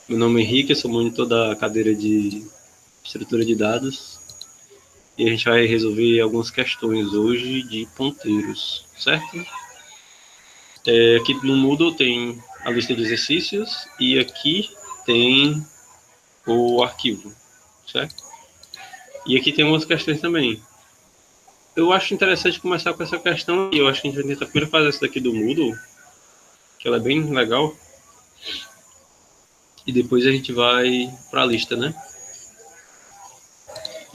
Meu nome é Henrique, eu sou monitor da cadeira de estrutura de dados e a gente vai resolver algumas questões hoje de ponteiros, certo? Aqui no Moodle tem a lista de exercícios e aqui tem o arquivo, certo? E aqui tem algumas questões também. Eu acho interessante começar com essa questão e eu acho que a gente vai tentar primeiro fazer essa daqui do Moodle, que ela é bem legal, e depois a gente vai para a lista, né?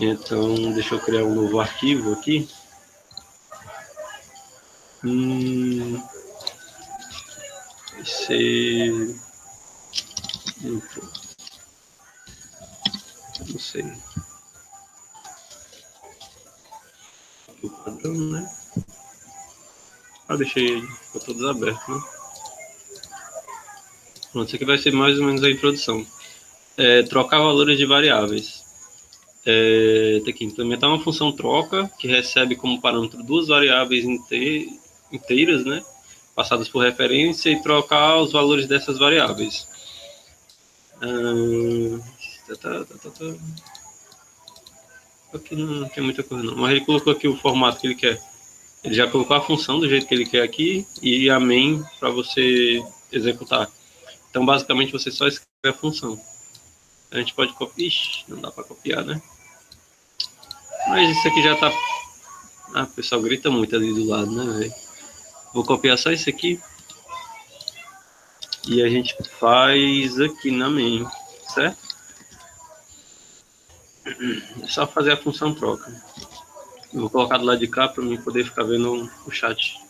Então, deixa eu criar um novo arquivo aqui. Vai ser... Não sei. O padrão, né? Deixei ficou todos abertos, né? Pronto, isso aqui vai ser mais ou menos a introdução. Trocar valores de variáveis. Tem que implementar uma função troca que recebe como parâmetro duas variáveis inteiras, né? Passadas por referência e trocar os valores dessas variáveis. Aqui não tem muita coisa não, mas ele colocou aqui o formato que ele quer. Ele já colocou a função do jeito que ele quer aqui e a main para você executar. Então, basicamente, você só escreve a função. A gente pode copiar. Ixi, não dá para copiar, né? Mas isso aqui já tá... o pessoal grita muito ali do lado, né, velho? Vou copiar só isso aqui. E a gente faz aqui na main, certo? É só fazer a função troca. Eu vou colocar do lado de cá para mim poder ficar vendo o chat.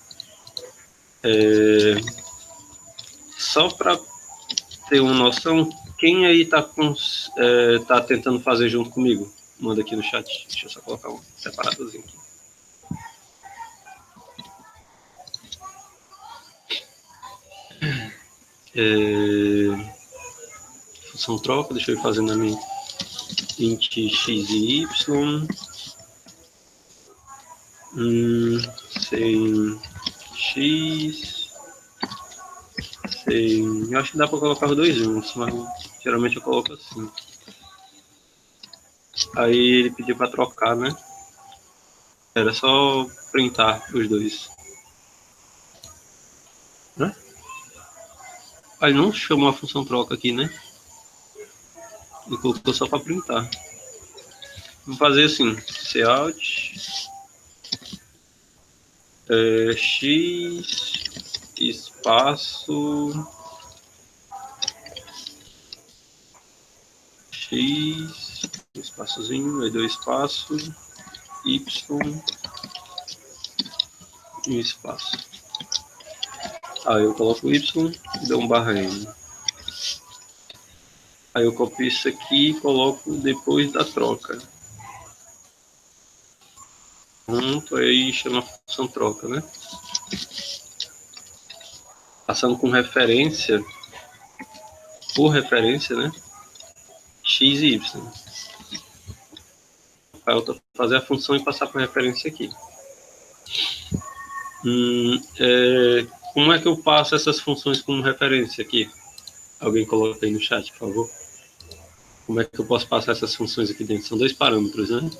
Só para ter uma noção, quem aí tá tentando fazer junto comigo? Manda aqui no chat. Deixa eu só colocar um separadozinho aqui. Função troca, deixa eu ir fazendo a minha int x e y. Sem x. Sem... Eu acho que dá para colocar os dois juntos, mas geralmente eu coloco assim. Aí ele pediu para trocar, né? Era só printar os dois. Né? Aí não chamou a função troca aqui, né? Ele colocou só para printar. Vou fazer assim, cout x espaço x espaçozinho, aí dois espaços y e um espaço. Aí eu coloco o y e dou um barra n. Aí eu copio isso aqui e coloco depois da troca. Pronto, aí chama a função troca, né? Passando com referência, por referência, né? X e y. Para eu fazer a função e passar por referência aqui. Como é que eu passo essas funções como referência aqui? Alguém coloca aí no chat, por favor. Como é que eu posso passar essas funções aqui dentro? São dois parâmetros, né?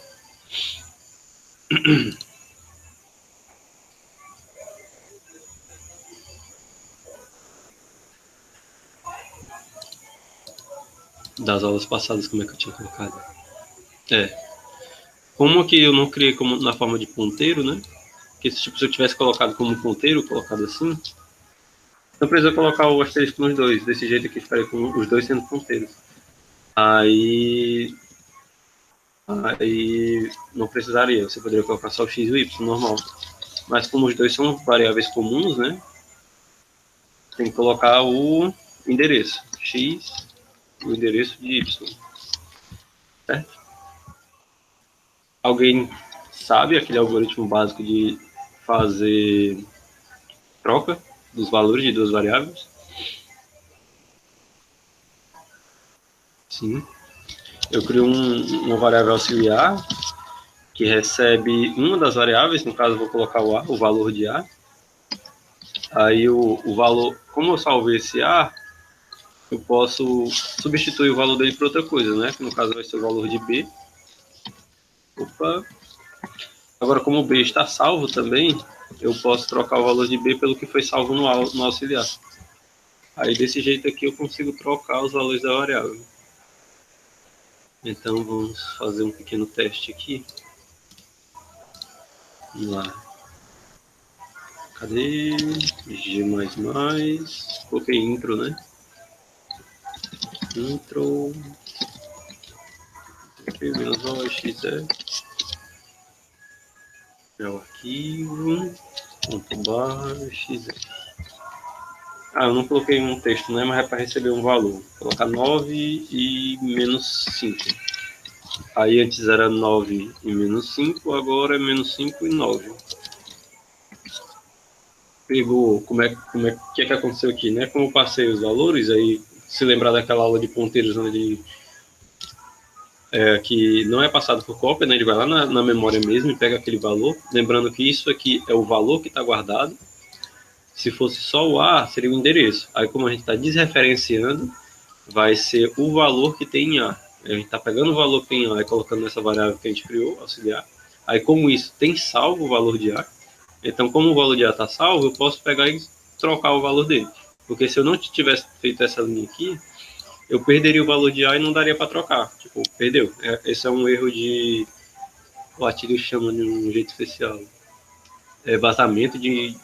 Das aulas passadas, como é que eu tinha colocado? Como aqui eu não criei como na forma de ponteiro, né? Porque se eu tivesse colocado como ponteiro, colocado assim, não precisa colocar o asterisco nos dois. Desse jeito aqui ficaria com os dois sendo ponteiros. Aí não precisaria. Você poderia colocar só o x e o y, normal. Mas como os dois são variáveis comuns, né? Tem que colocar o endereço. X e o endereço de y. Certo? Alguém sabe aquele algoritmo básico de fazer troca dos valores de duas variáveis? Sim. Eu crio uma variável auxiliar que recebe uma das variáveis, no caso eu vou colocar o A, o valor de A. Aí o valor, como eu salvei esse A, eu posso substituir o valor dele por outra coisa, né? Que no caso vai ser o valor de B. Opa. Agora, como o B está salvo também, eu posso trocar o valor de B pelo que foi salvo no auxiliar. Aí, desse jeito aqui, eu consigo trocar os valores da variável. Então, vamos fazer um pequeno teste aqui. Vamos lá. Cadê? G++. Coloquei intro, né? Intro. Aqui, menos o x é o arquivo. Ponto barra x. Eu não coloquei um texto, né? Mas é para receber um valor. Vou colocar 9 e menos 5. Aí antes era 9 e menos 5, agora é menos 5 e 9. Pegou, que aconteceu aqui, né? Como eu passei os valores, aí se lembrar daquela aula de ponteiros onde que não é passado por cópia, né? Ele vai lá na memória mesmo e pega aquele valor. Lembrando que isso aqui é o valor que está guardado. Se fosse só o A, seria o endereço. Aí como a gente está desreferenciando, vai ser o valor que tem em A. A gente está pegando o valor que tem em A e colocando nessa variável que a gente criou, auxiliar. Aí como isso tem salvo o valor de A, então como o valor de A está salvo, eu posso pegar e trocar o valor dele. Porque se eu não tivesse feito essa linha aqui, eu perderia o valor de A e não daria para trocar. Tipo, perdeu. Esse é um erro de... O artigo chama de um jeito especial. É vazamento de,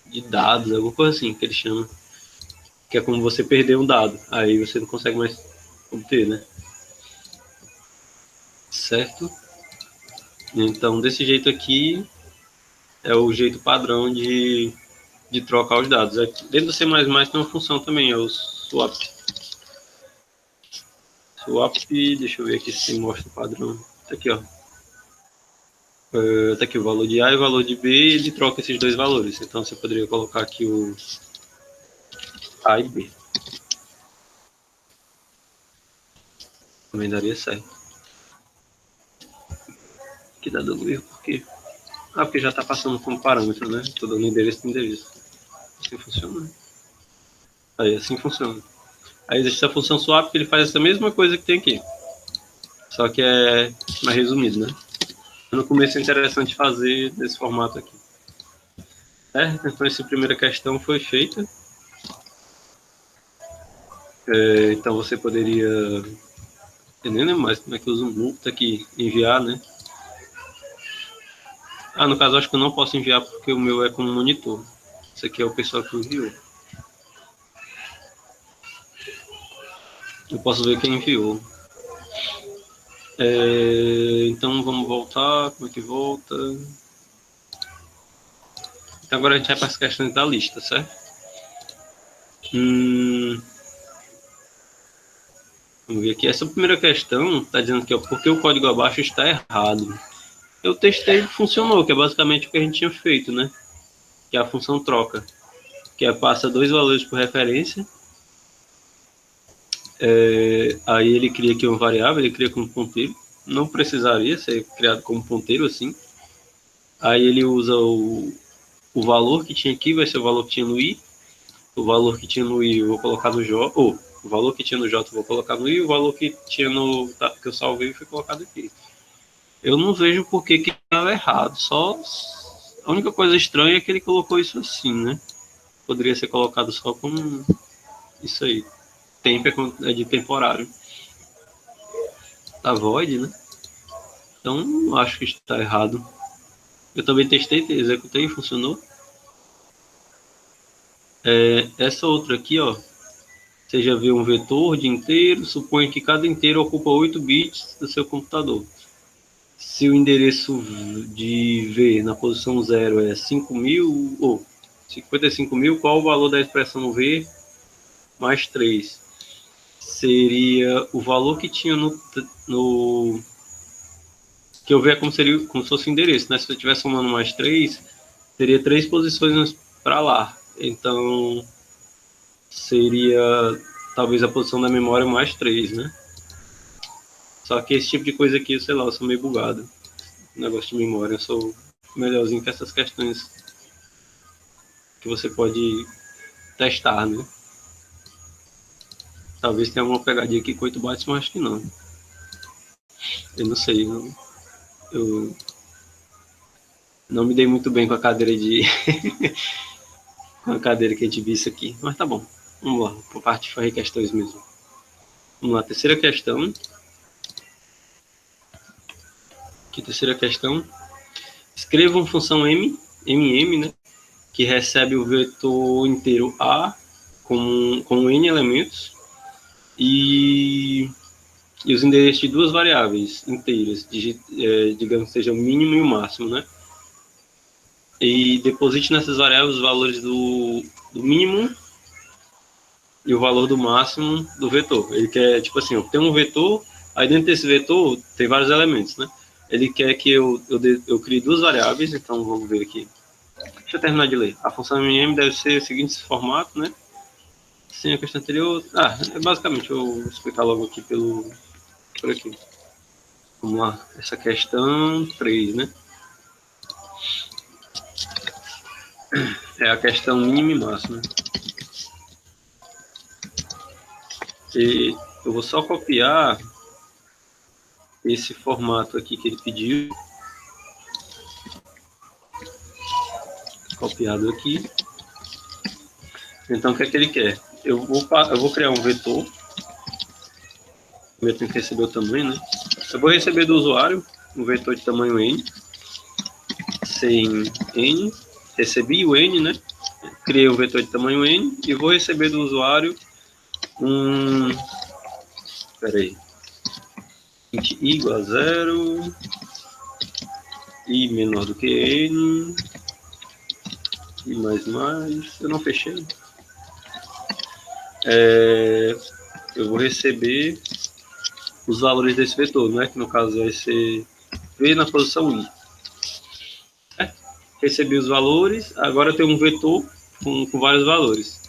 de dados, alguma coisa assim que ele chama. Que é como você perder um dado. Aí você não consegue mais obter, né? Certo? Então, desse jeito aqui, é o jeito padrão de trocar os dados. Dentro do C++ tem uma função também, é o swap. Swap, deixa eu ver aqui se mostra o padrão. Tá aqui, ó. Tá aqui o valor de A e o valor de B, ele troca esses dois valores. Então, você poderia colocar aqui o A e B. Também daria certo. Aqui dá dando erro, por quê? Porque já está passando como parâmetro, né? Estou dando endereço do endereço. Assim funciona. Aí, assim funciona. Aí existe a função swap que ele faz essa mesma coisa que tem aqui. Só que é mais resumido, né? No começo é interessante fazer desse formato aqui. Então essa primeira questão foi feita. Então você poderia... Eu nem lembro mais como é que usa um multa aqui, enviar, né? No caso acho que eu não posso enviar porque o meu é como monitor. Isso aqui é o pessoal que enviou. Eu posso ver quem enviou. Então vamos voltar. Como é que volta? Então agora a gente vai para as questões da lista, certo? Vamos ver aqui. Essa primeira questão está dizendo que porque o código abaixo está errado. Eu testei e funcionou, que é basicamente o que a gente tinha feito, né? Que é a função troca. Que passa dois valores por referência. Aí ele cria aqui uma variável, ele cria como ponteiro. Não precisaria ser criado como ponteiro assim. Aí ele usa o valor que tinha aqui, vai ser o valor que tinha no i. O valor que tinha no i eu vou colocar no j. O valor que tinha no j eu vou colocar no i. O valor que tinha no que eu salvei foi colocado aqui. Eu não vejo por que estava errado. Só a única coisa estranha é que ele colocou isso assim, né? Poderia ser colocado só como isso aí. Tempo é de temporário. Tá void, né? Então acho que está errado. Eu também testei, executei e funcionou. Essa outra aqui, ó. Você já viu um vetor de inteiro, supõe que cada inteiro ocupa 8 bits do seu computador. Se o endereço de V na posição 0 é 5.000 ou 55.000, qual o valor da expressão V mais 3? Seria o valor que tinha no que eu ver como como se fosse o endereço, né? Se eu estiver somando mais 3, teria 3 posições para lá. Então seria talvez a posição da memória mais 3, né? Só que esse tipo de coisa aqui, sei lá, eu sou meio bugado. Negócio de memória, eu sou melhorzinho que essas questões que você pode testar, né? Talvez tenha alguma pegadinha aqui com 8 bytes, mas acho que não. Eu não sei, eu não me dei muito bem com a cadeira de com a cadeira que a gente viu isso aqui, mas tá bom. Vamos lá, por parte de questões mesmo. Vamos lá, terceira questão. Aqui, terceira questão. Escreva uma função mm, né, que recebe o vetor inteiro A com n elementos e os endereços de duas variáveis inteiras, digamos que seja o mínimo e o máximo, né? E deposite nessas variáveis os valores do mínimo e o valor do máximo do vetor. Ele quer, tipo assim, tem um vetor, aí dentro desse vetor tem vários elementos, né? Ele quer que eu crie duas variáveis, então vamos ver aqui. Deixa eu terminar de ler. A função mm deve ser o seguinte formato, né? Sim, a questão anterior. Basicamente, eu vou explicar logo aqui por aqui. Vamos lá. Essa questão 3, né? É a questão mínima e máxima. E eu vou só copiar esse formato aqui que ele pediu. Copiado aqui. Então, o que é que ele quer? Eu vou criar um vetor. Eu tenho que receber o tamanho, né? Eu vou receber do usuário um vetor de tamanho n, sem n. Recebi o n, né? Criei um vetor de tamanho n e vou receber do usuário int i igual a 0, i menor do que n, e mais, eu não fechei. Eu vou receber os valores desse vetor, né? Que no caso vai ser v na posição i. Recebi os valores, agora eu tenho um vetor com vários valores.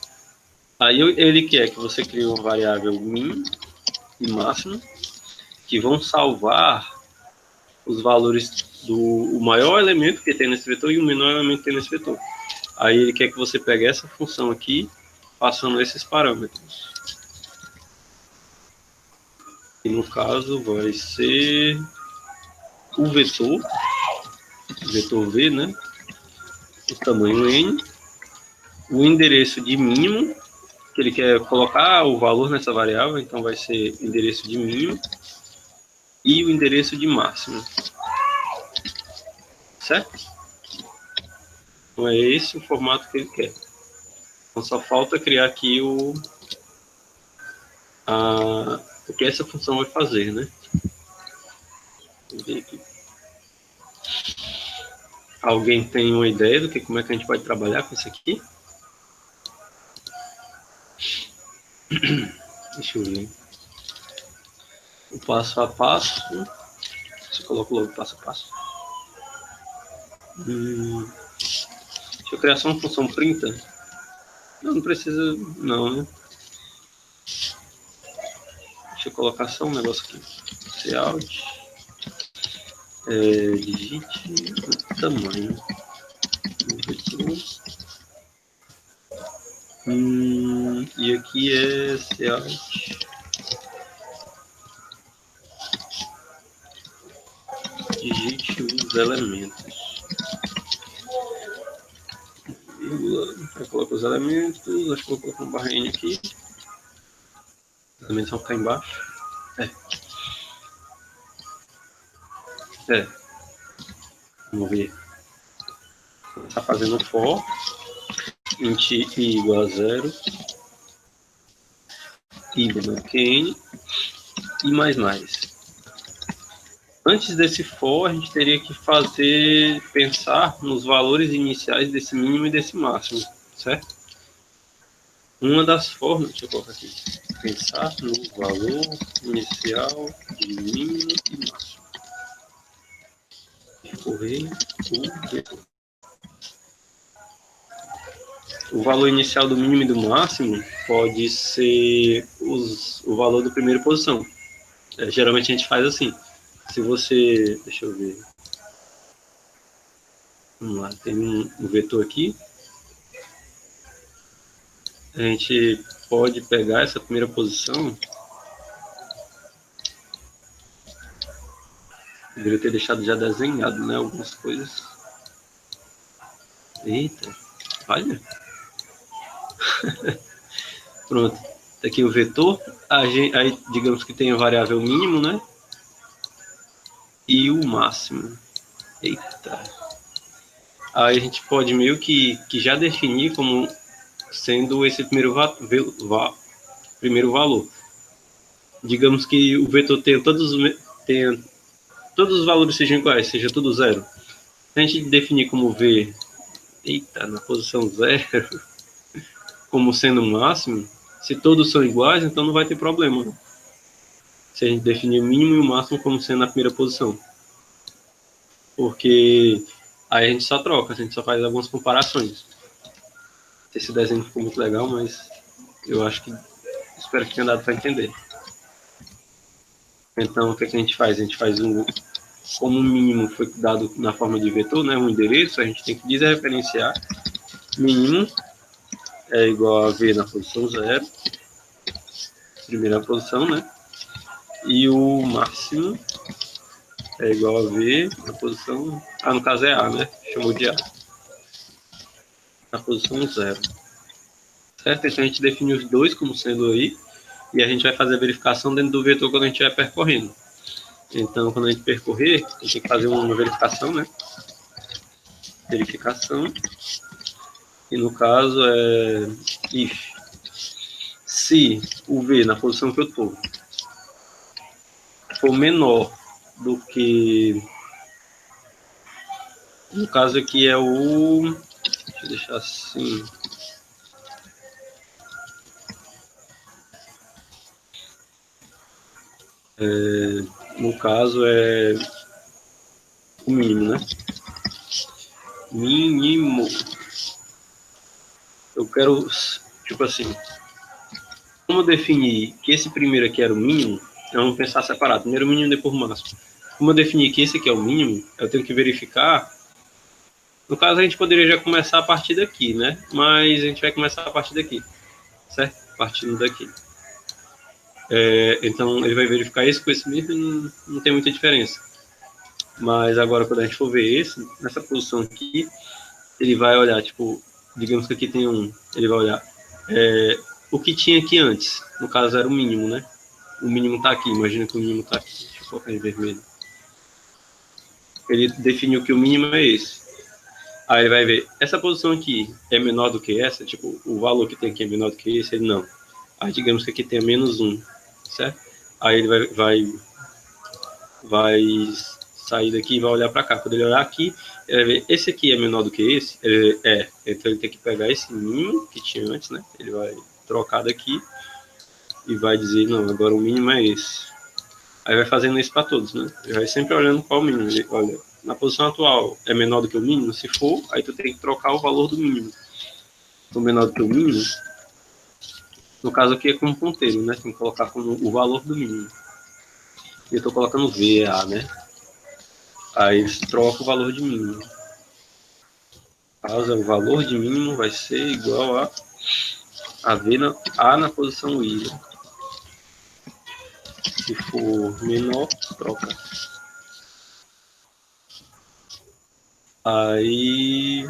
Aí ele quer que você crie uma variável min e máximo, que vão salvar os valores do maior elemento que tem nesse vetor e o menor elemento que tem nesse vetor. Aí ele quer que você pegue essa função aqui, passando esses parâmetros. E no caso vai ser o vetor v, né? O tamanho n, o endereço de mínimo, que ele quer colocar o valor nessa variável, então vai ser endereço de mínimo, e o endereço de máximo. Certo? Então é esse o formato que ele quer. Então só falta criar aqui o que essa função vai fazer, né? Vamos ver aqui. Alguém tem uma ideia do como é que a gente pode trabalhar com isso aqui? Deixa eu ver. O passo a passo. Você coloca logo o passo a passo. Deixa eu criar só uma função printa. Não precisa, não, né? Deixa eu colocar só um negócio aqui. Cout. Digite o tamanho. E aqui é cout. Digite os elementos. Eu coloco os elementos. Acho que vou colocar um barrinho aqui. Os elementos vão ficar embaixo. Vamos ver. Está fazendo for. Int i igual a 0. I menor que n. E mais. Antes desse for, a gente teria que pensar nos valores iniciais desse mínimo e desse máximo, certo? Uma das formas, deixa eu colocar aqui, pensar no valor inicial de mínimo e máximo. Correr o vetor. O valor inicial do mínimo e do máximo pode ser o valor da primeira posição. Geralmente a gente faz assim. Se você, deixa eu ver. Vamos lá, tem um vetor aqui. a gente pode pegar essa primeira posição. Deveria ter deixado já desenhado, né? Algumas coisas. Eita, olha. Pronto. Tá aqui o vetor. Aí, digamos que tem a variável mínimo, né? E o máximo. Eita. Aí a gente pode meio que já definir como sendo esse primeiro valor. Digamos que o vetor tenha todos os valores sejam iguais, seja tudo zero. Se a gente definir como v, na posição zero, como sendo o máximo, se todos são iguais, então não vai ter problema. Se a gente definir o mínimo e o máximo como sendo a primeira posição. Porque aí a gente só troca, a gente só faz algumas comparações. Esse desenho ficou muito legal, mas eu acho que espero que tenha dado para entender. Então, o que a gente faz? A gente faz como o mínimo foi dado na forma de vetor, né, um endereço, a gente tem que desreferenciar. Mínimo é igual a v na posição 0, primeira posição, né? E o máximo é igual a v na posição... no caso é a, né? Chamou de a. Na posição 0. Certo? Então a gente define os dois como sendo aí, e a gente vai fazer a verificação dentro do vetor quando a gente vai percorrendo. Então, quando a gente percorrer, a gente tem que fazer uma verificação, né? Verificação. E no caso é if. Se o v na posição que eu estou for menor do que... No caso aqui é o... Deixa eu deixar assim... no caso é o mínimo, né? Mínimo. Eu quero, tipo assim, como definir que esse primeiro aqui era o mínimo, vamos pensar separado, primeiro o mínimo, depois o máximo. Como eu definir que esse aqui é o mínimo, eu tenho que verificar. No caso, a gente poderia já começar a partir daqui, né? Mas a gente vai começar a partir daqui, certo? Partindo daqui. Então, ele vai verificar esse com esse mesmo e não tem muita diferença. Mas agora, quando a gente for ver esse, nessa posição aqui, ele vai olhar, tipo, digamos que aqui tem um, ele vai olhar o que tinha aqui antes, no caso era o mínimo, né? O mínimo tá aqui, imagina que o mínimo tá aqui, deixa eu colocar em vermelho. Ele definiu que o mínimo é esse. Aí ele vai ver, essa posição aqui é menor do que essa, tipo, o valor que tem aqui é menor do que esse, ele não. Aí digamos que aqui tem menos 1, certo? Aí ele vai sair daqui e vai olhar para cá. Quando ele olhar aqui, ele vai ver, esse aqui é menor do que esse? Então ele tem que pegar esse mínimo que tinha antes, né? Ele vai trocar daqui e vai dizer, não, agora o mínimo é esse. Aí vai fazendo isso para todos, né? Ele vai sempre olhando qual o mínimo. Ele, olha, na posição atual é menor do que o mínimo? Se for, aí tu tem que trocar o valor do mínimo. Se for menor do que o mínimo, no caso aqui é como ponteiro, né? Tem que colocar como o valor do mínimo. E eu estou colocando V, A, né? Aí troca o valor de mínimo. Caso o valor de mínimo vai ser igual a V A na posição I. Se for menor, troca. Aí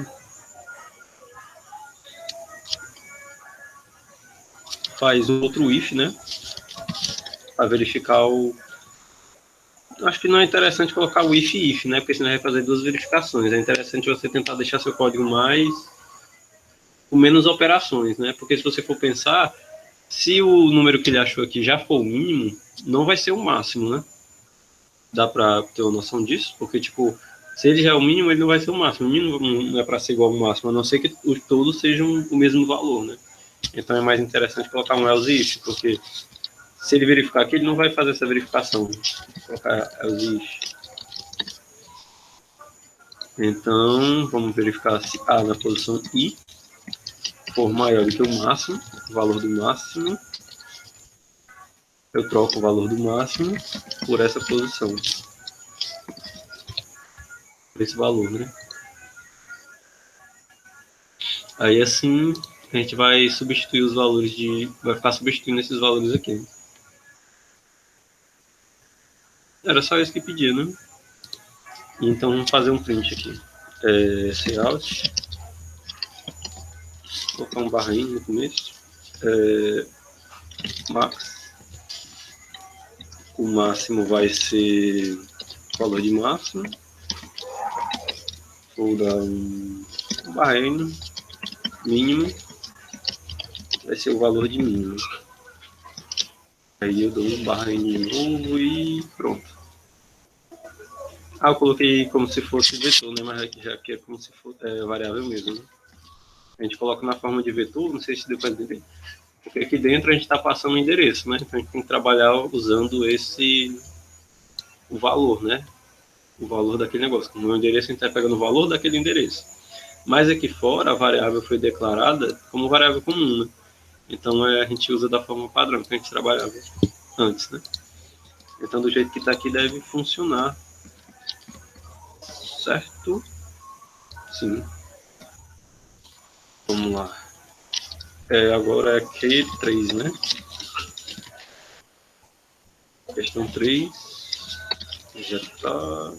faz um outro if, né? Para verificar o... Acho que não é interessante colocar o if, né? Porque senão vai fazer duas verificações. É interessante você tentar deixar seu código com menos operações, né? Porque se você for pensar, se o número que ele achou aqui já for o mínimo, não vai ser o máximo, né? Dá para ter uma noção disso? Porque, tipo, se ele já é o mínimo, ele não vai ser o máximo. O mínimo não é para ser igual ao máximo, a não ser que os todos sejam o mesmo valor, né? Então é mais interessante colocar um else if, porque se ele verificar aqui, ele não vai fazer essa verificação. Vou colocar else if. Então, vamos verificar se A na posição I for maior do que o máximo, o valor do máximo. Eu troco o valor do máximo por essa posição. Por esse valor, né? Aí assim a gente vai substituir os valores vai ficar substituindo esses valores aqui. Era só isso que pedia, né? Então vamos fazer um print aqui. Cout, vou colocar um barrinho no começo. Max. O máximo vai ser o valor de máximo. Vou dar um barrinho. Mínimo vai ser o valor de mínimo. Aí eu dou um barrinho de novo e pronto. Eu coloquei como se fosse vetor, né? Mas já que é como se fosse variável mesmo, né? A gente coloca na forma de vetor, não sei se deu para entender. Porque aqui dentro a gente está passando o endereço, né? Então a gente tem que trabalhar usando o valor, né? O valor daquele negócio. No endereço a gente está pegando o valor daquele endereço. Mas aqui fora a variável foi declarada como variável comum, né? Então a gente usa da forma padrão que a gente trabalhava antes, né? Então do jeito que está aqui deve funcionar, certo? Sim. Vamos lá. Agora é Q3, né? Questão 3. Já está.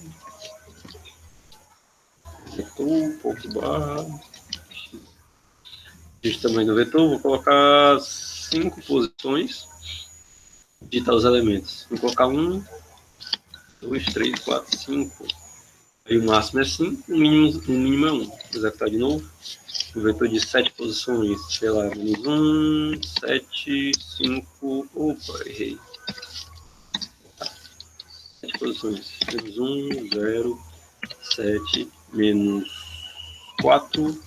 Vetor, ponto barra. Digita também no vetor, vou colocar 5 posições. Digitar os elementos. Vou colocar 1, 2, 3, 4, 5. Aí o máximo é 5, o mínimo é 1. Vou executar de novo. O vetor de 7 posições, sei lá, menos 1, 7, 5. Opa, errei. 7 posições. Menos 1, 0, 7, menos 4,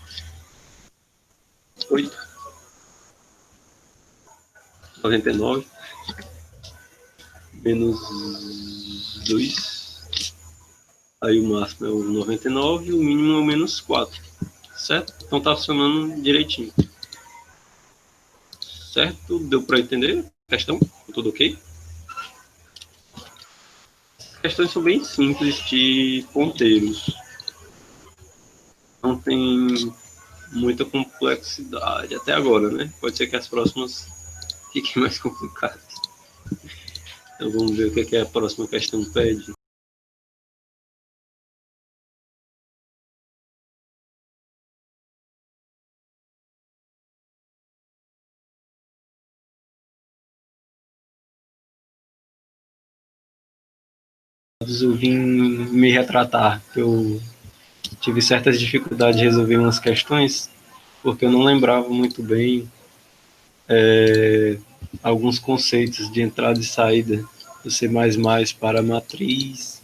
8, 99, menos 2. Aí o máximo é o 99 e o mínimo é o menos 4. Certo? Então tá funcionando direitinho. Certo? Deu para entender a questão? Tudo ok? As questões são bem simples de ponteiros. Não tem muita complexidade até agora, né? Pode ser que as próximas fiquem mais complicadas. Então vamos ver o que a próxima questão pede. Eu vim me retratar, eu tive certas dificuldades de resolver umas questões, porque eu não lembrava muito bem alguns conceitos de entrada e saída do C++ para a matriz,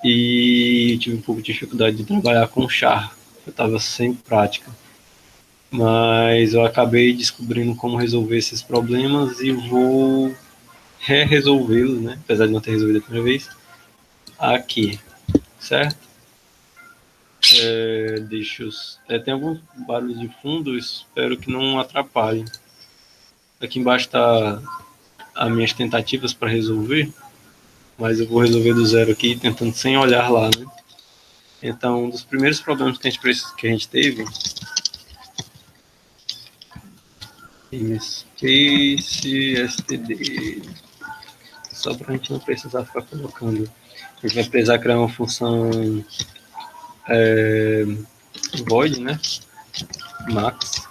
e tive um pouco de dificuldade de trabalhar com char, eu estava sem prática. Mas eu acabei descobrindo como resolver esses problemas e vou resolvê-los, né? Apesar de não ter resolvido a primeira vez, aqui, certo? Tem alguns barulhos de fundo, espero que não atrapalhem. Aqui embaixo está as minhas tentativas para resolver, mas eu vou resolver do zero aqui, tentando sem olhar lá, né? Então, um dos primeiros problemas que a gente teve, Space std, só para a gente não precisar ficar colocando. A gente vai precisar criar uma função void, né? Max.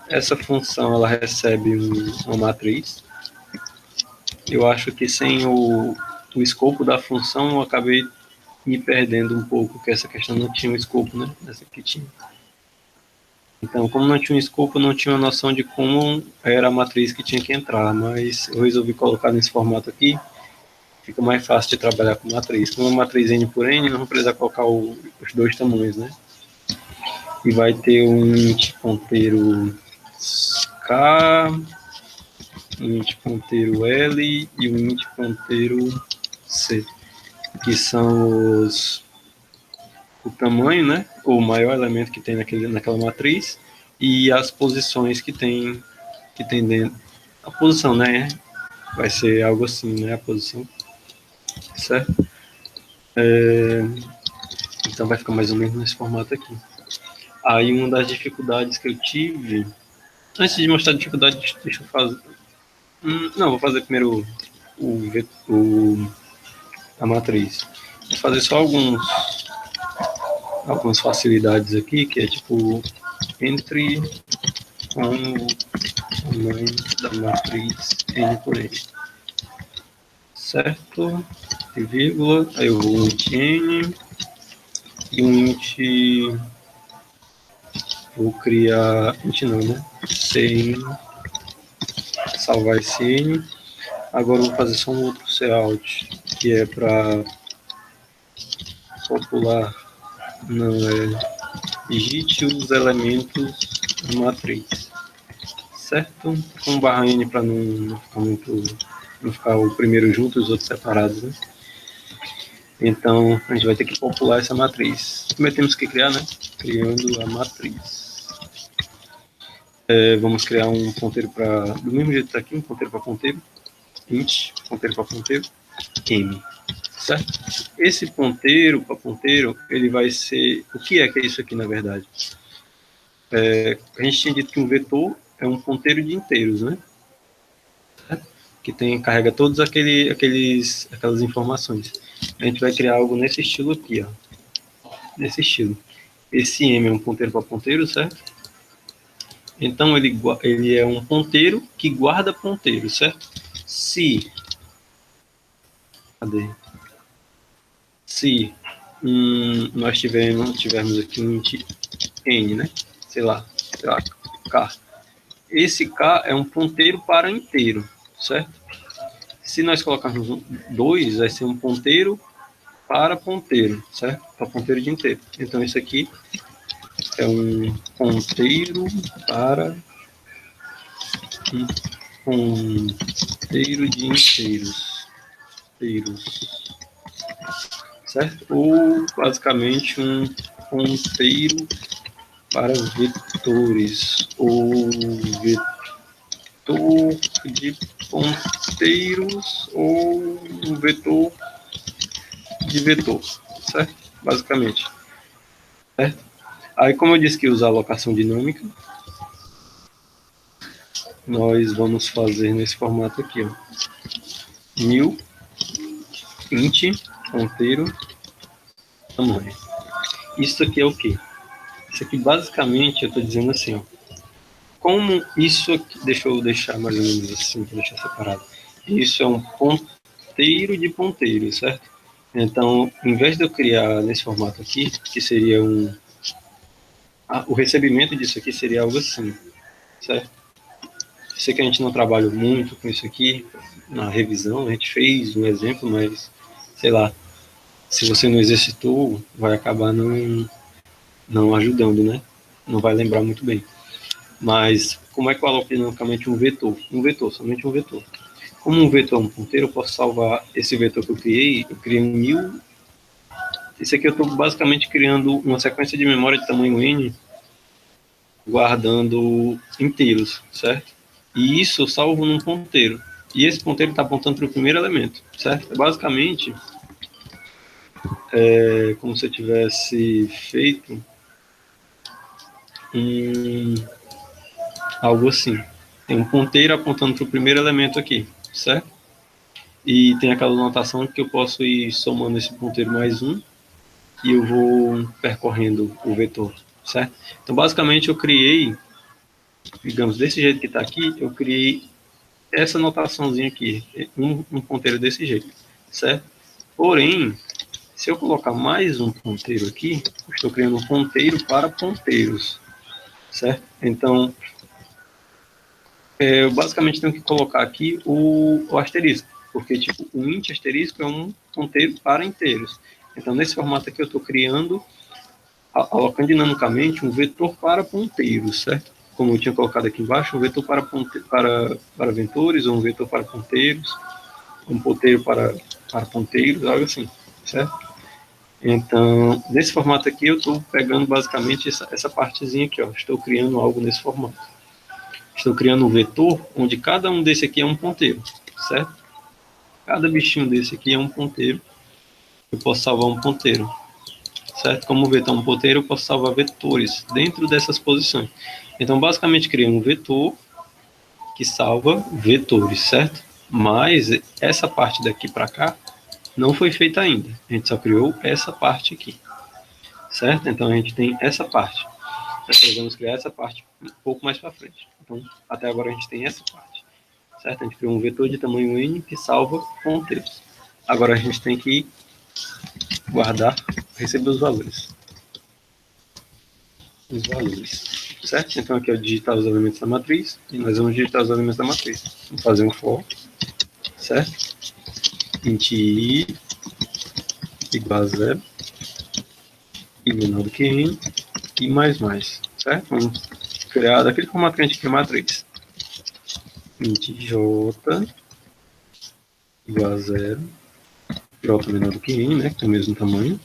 Essa função ela recebe uma matriz. Eu acho que sem o escopo da função eu acabei me perdendo um pouco, porque essa questão não tinha um escopo, né? Essa aqui tinha. Então, como não tinha um escopo, eu não tinha uma noção de como era a matriz que tinha que entrar, mas eu resolvi colocar nesse formato aqui, fica mais fácil de trabalhar com matriz. Como é uma matriz N por N, não vou precisar colocar os dois tamanhos, né? E vai ter um int ponteiro K, um int ponteiro L e um int ponteiro C, que são o tamanho, né? O maior elemento que tem naquela matriz e as posições que tem dentro. A posição, né? Vai ser algo assim, né? A posição, certo? Então vai ficar mais ou menos nesse formato aqui. Aí uma das dificuldades que eu tive Antes de mostrar a dificuldade, deixa eu fazer... não, vou fazer primeiro a matriz. Vou fazer só algumas facilidades aqui, que é tipo entre com o tamanho da matriz n por n, certo? E vírgula, aí eu vou um int n e um int, vou criar, int não, né? Sem salvar esse n. Agora eu vou fazer só um outro cout, que é para popular, não é, digite os elementos da matriz, certo? Com barra n para não ficar muito, não ficar o primeiro junto e os outros separados, né? Então a gente vai ter que popular essa matriz. Primeiro temos que criar, né? Criando a matriz. Vamos criar um ponteiro para, do mesmo jeito que está aqui, um ponteiro para ponteiro, int, ponteiro para ponteiro, m, certo? Esse ponteiro para ponteiro, ele vai ser, o que é isso aqui na verdade? A gente tinha dito que um vetor é um ponteiro de inteiros, né? Que carrega todas aquelas informações. A gente vai criar algo nesse estilo aqui, ó. Nesse estilo. Esse m é um ponteiro para ponteiro, certo? Então ele é um ponteiro que guarda ponteiro, certo? Se nós tivermos aqui um int n, né? Sei lá, k. Esse k é um ponteiro para inteiro, certo? Se nós colocarmos 2, vai ser um ponteiro para ponteiro, certo? Para ponteiro de inteiro. Então isso aqui é um ponteiro para um ponteiro de inteiros, certo? Ou basicamente um ponteiro para vetores, ou vetor de ponteiros, ou um vetor de vetor, certo? Basicamente, certo? Aí, como eu disse que usar alocação dinâmica, nós vamos fazer nesse formato aqui, ó. New int ponteiro tamanho. Isso aqui é o quê? Isso aqui basicamente eu estou dizendo assim, ó, como isso aqui, deixa eu deixar mais ou menos assim, para deixar separado. Isso é um ponteiro de ponteiro, certo? Então, em vez de eu criar nesse formato aqui, que seria o recebimento disso aqui seria algo assim, certo? Sei que a gente não trabalha muito com isso aqui na revisão, a gente fez um exemplo, mas, sei lá, se você não exercitou, vai acabar não ajudando, né? Não vai lembrar muito bem. Mas, como é que eu aloco dinamicamente um vetor? Um vetor, somente um vetor. Como um vetor é um ponteiro, eu posso salvar esse vetor que eu criei um new. Esse aqui eu estou basicamente criando uma sequência de memória de tamanho n, guardando inteiros, certo? E isso eu salvo num ponteiro. E esse ponteiro está apontando para o primeiro elemento, certo? Basicamente, como se eu tivesse feito algo assim. Tem um ponteiro apontando para o primeiro elemento aqui, certo? E tem aquela notação que eu posso ir somando esse ponteiro mais um e eu vou percorrendo o vetor, certo? Então, basicamente, eu criei, digamos, desse jeito que está aqui, eu criei essa notaçãozinha aqui, um ponteiro desse jeito, certo? Porém, se eu colocar mais um ponteiro aqui, eu estou criando um ponteiro para ponteiros, certo? Então, eu basicamente tenho que colocar aqui o asterisco, porque tipo, o int asterisco é um ponteiro para inteiros. Então, nesse formato aqui, eu estou criando, alocando dinamicamente, um vetor para ponteiros, certo? Como eu tinha colocado aqui embaixo, um vetor para vetores, ou um vetor para ponteiros, um ponteiro para ponteiros, algo assim, certo? Então, nesse formato aqui, eu estou pegando basicamente essa partezinha aqui, ó. Estou criando algo nesse formato. Estou criando um vetor onde cada um desse aqui é um ponteiro, certo? Cada bichinho desse aqui é um ponteiro. Eu posso salvar um ponteiro, certo? Como o vetor é um ponteiro, eu posso salvar vetores dentro dessas posições. Então, basicamente, criei um vetor que salva vetores, certo? Mas essa parte daqui para cá não foi feita ainda. A gente só criou essa parte aqui, certo? Então, a gente tem essa parte. Nós vamos criar essa parte um pouco mais para frente. Então, até agora a gente tem essa parte, certo? A gente criou um vetor de tamanho n que salva ponteiros. Agora a gente tem que guardar, receber os valores. Certo? Então aqui é digitar os elementos da matriz, e nós vamos digitar os elementos da matriz. Vamos fazer um for, certo? Int i igual a 0, e menor do que n, e mais, certo? Vamos criar daquele formato que a gente cria matriz. Int j igual a 0, j menor do que n, né? Com o mesmo tamanho,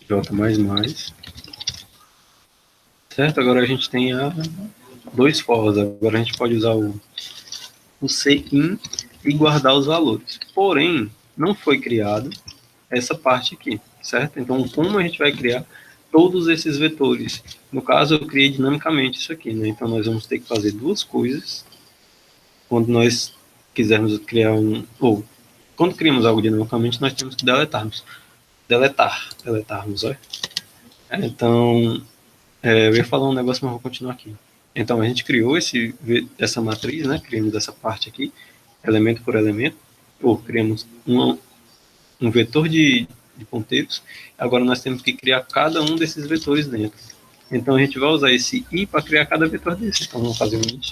j mais, certo? Agora a gente tem dois fors, agora a gente pode usar o cin e guardar os valores. Porém, não foi criado essa parte aqui, certo? Então, como a gente vai criar todos esses vetores? No caso, eu criei dinamicamente isso aqui, né? Então, nós vamos ter que fazer duas coisas quando nós quisermos criar ou quando criamos algo dinamicamente, nós temos que deletarmos, olha. Então, eu ia falar um negócio, mas vou continuar aqui. Então, a gente criou essa matriz, né? Criamos essa parte aqui, elemento por elemento, ou criamos um vetor de ponteiros. Agora nós temos que criar cada um desses vetores dentro. Então a gente vai usar esse i para criar cada vetor desse. Então vamos fazer um int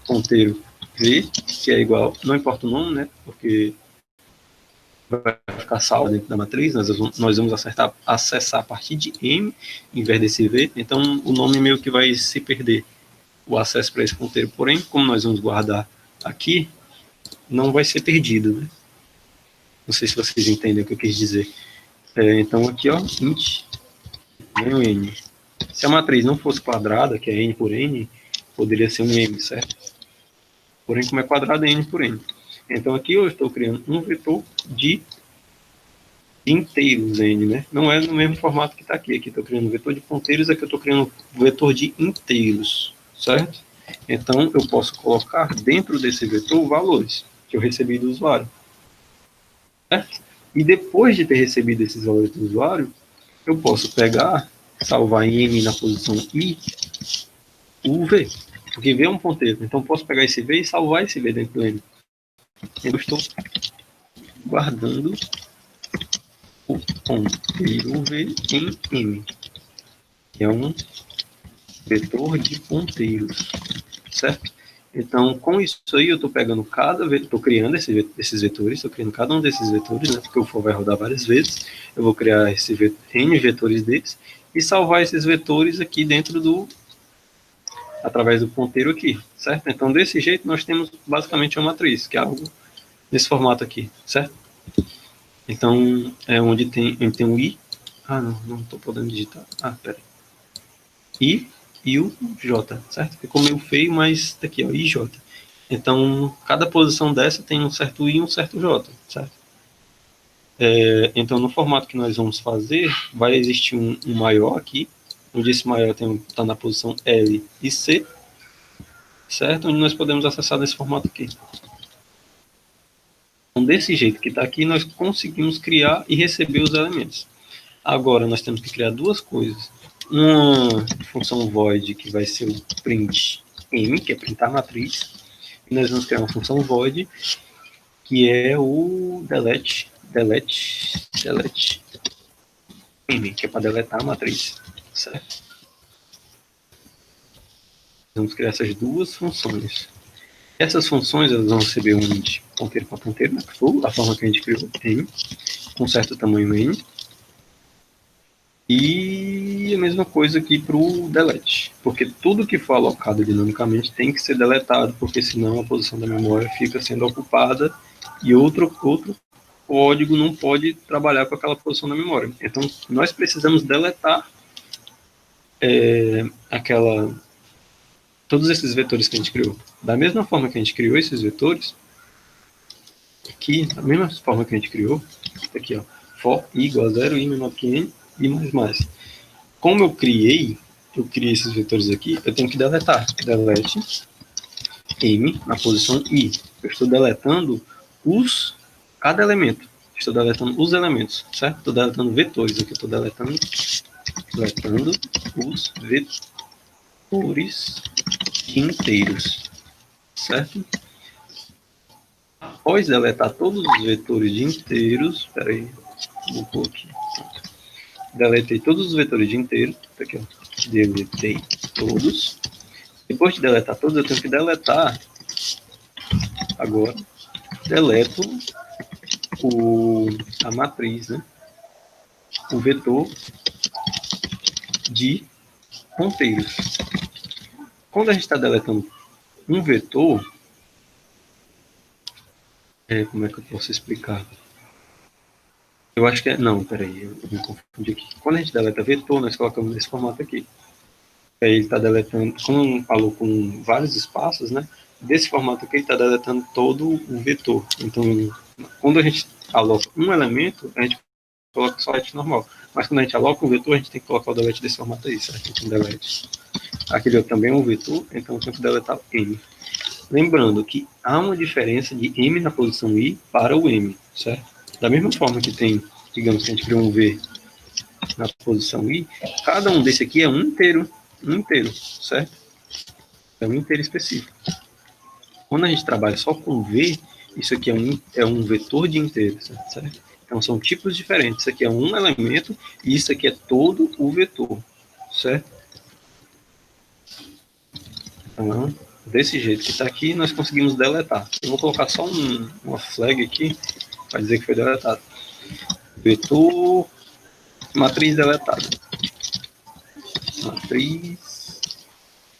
ponteiro v, que é igual, não importa o nome, né? Porque vai ficar salvo dentro da matriz, nós vamos acessar a partir de m em vez desse v, então o nome meio que vai se perder, o acesso para esse ponteiro. Porém, como nós vamos guardar aqui, não vai ser perdido, né? Não sei se vocês entendem o que eu quis dizer. Então aqui, ó, int ganho n. Se a matriz não fosse quadrada, que é n por n, poderia ser um m, certo? Porém, como é quadrada, é n por n. Então aqui eu estou criando um vetor de inteiros n, né? Não é no mesmo formato que está aqui. Aqui estou criando um vetor de ponteiros, aqui eu estou criando um vetor de inteiros, certo? Então eu posso colocar dentro desse vetor valores que eu recebi do usuário. Certo? E depois de ter recebido esses valores do usuário, eu posso pegar, salvar em m na posição i, o v, porque v é um ponteiro. Então posso pegar esse v e salvar esse v dentro do m. Eu estou guardando o ponteiro v em m, que é um vetor de ponteiros, certo? Então, com isso aí, eu estou pegando estou criando esses vetores, estou criando cada um desses vetores, né, porque o for vai rodar várias vezes. Eu vou criar n vetores desses e salvar esses vetores aqui dentro através do ponteiro aqui, certo? Então, desse jeito, nós temos basicamente uma matriz, que é algo nesse formato aqui, certo? Então, é onde tem o i. Ah, não estou podendo digitar. Ah, pera. I e o J, certo? Ficou meio feio, mas tá aqui, ó, IJ. Então, cada posição dessa tem um certo I e um certo J, certo? Então, no formato que nós vamos fazer, vai existir um maior aqui, onde esse maior está na posição L e C, certo? Onde nós podemos acessar nesse formato aqui. Então, desse jeito que está aqui, nós conseguimos criar e receber os elementos. Agora, nós temos que criar duas coisas. Uma função void, que vai ser o print m, que é printar matriz. E nós vamos criar uma função void, que é o delete m, que é para deletar a matriz, certo? Vamos criar essas duas funções. Essas funções, elas vão receber um int ponteiro para ponteiro, né, que foi a forma que a gente criou m, com certo tamanho n. E a mesma coisa aqui para o delete, porque tudo que for alocado dinamicamente tem que ser deletado, porque senão a posição da memória fica sendo ocupada e outro código não pode trabalhar com aquela posição da memória. Então, nós precisamos deletar todos esses vetores que a gente criou. Da mesma forma que a gente criou esses vetores, aqui, da mesma forma que a gente criou, aqui, ó, for i igual a 0, i menor que n, e mais. Como eu criei eu criei esses vetores aqui, eu tenho que deletar. Delete M na posição I. Eu estou deletando cada elemento. Estou deletando os elementos, certo? Estou deletando vetores aqui. Estou deletando os vetores inteiros, certo? Após deletar todos os vetores de inteiros, espera aí, vou pôr aqui. Deletei todos os vetores de inteiros, tá aqui, ó. Deletei todos. Depois de deletar todos, eu tenho que deletar agora. Deleto a matriz, né? O vetor de ponteiros. Quando a gente está deletando um vetor, como é que eu posso explicar? Eu acho que é... Não, peraí, eu me confundi aqui. Quando a gente deleta vetor, nós colocamos nesse formato aqui. Aí ele está deletando, como falou com vários espaços, né? Desse formato aqui, ele está deletando todo o vetor. Então, quando a gente aloca um elemento, a gente coloca só delete normal. Mas quando a gente aloca um vetor, a gente tem que colocar o delete desse formato aí, certo? Então, delete. Aquele também é um vetor, então eu tenho que deletar M. Lembrando que há uma diferença de M na posição I para o M, certo? Da mesma forma que tem, digamos que a gente criou um V na posição I, cada um desse aqui é um inteiro, certo? É um inteiro específico. Quando a gente trabalha só com V, isso aqui é um vetor de inteiro, certo? Então são tipos diferentes. Isso aqui é um elemento e isso aqui é todo o vetor, certo? Então, desse jeito que está aqui, nós conseguimos deletar. Eu vou colocar só uma flag aqui para dizer que foi deletado. Vetor, matriz deletada. Matriz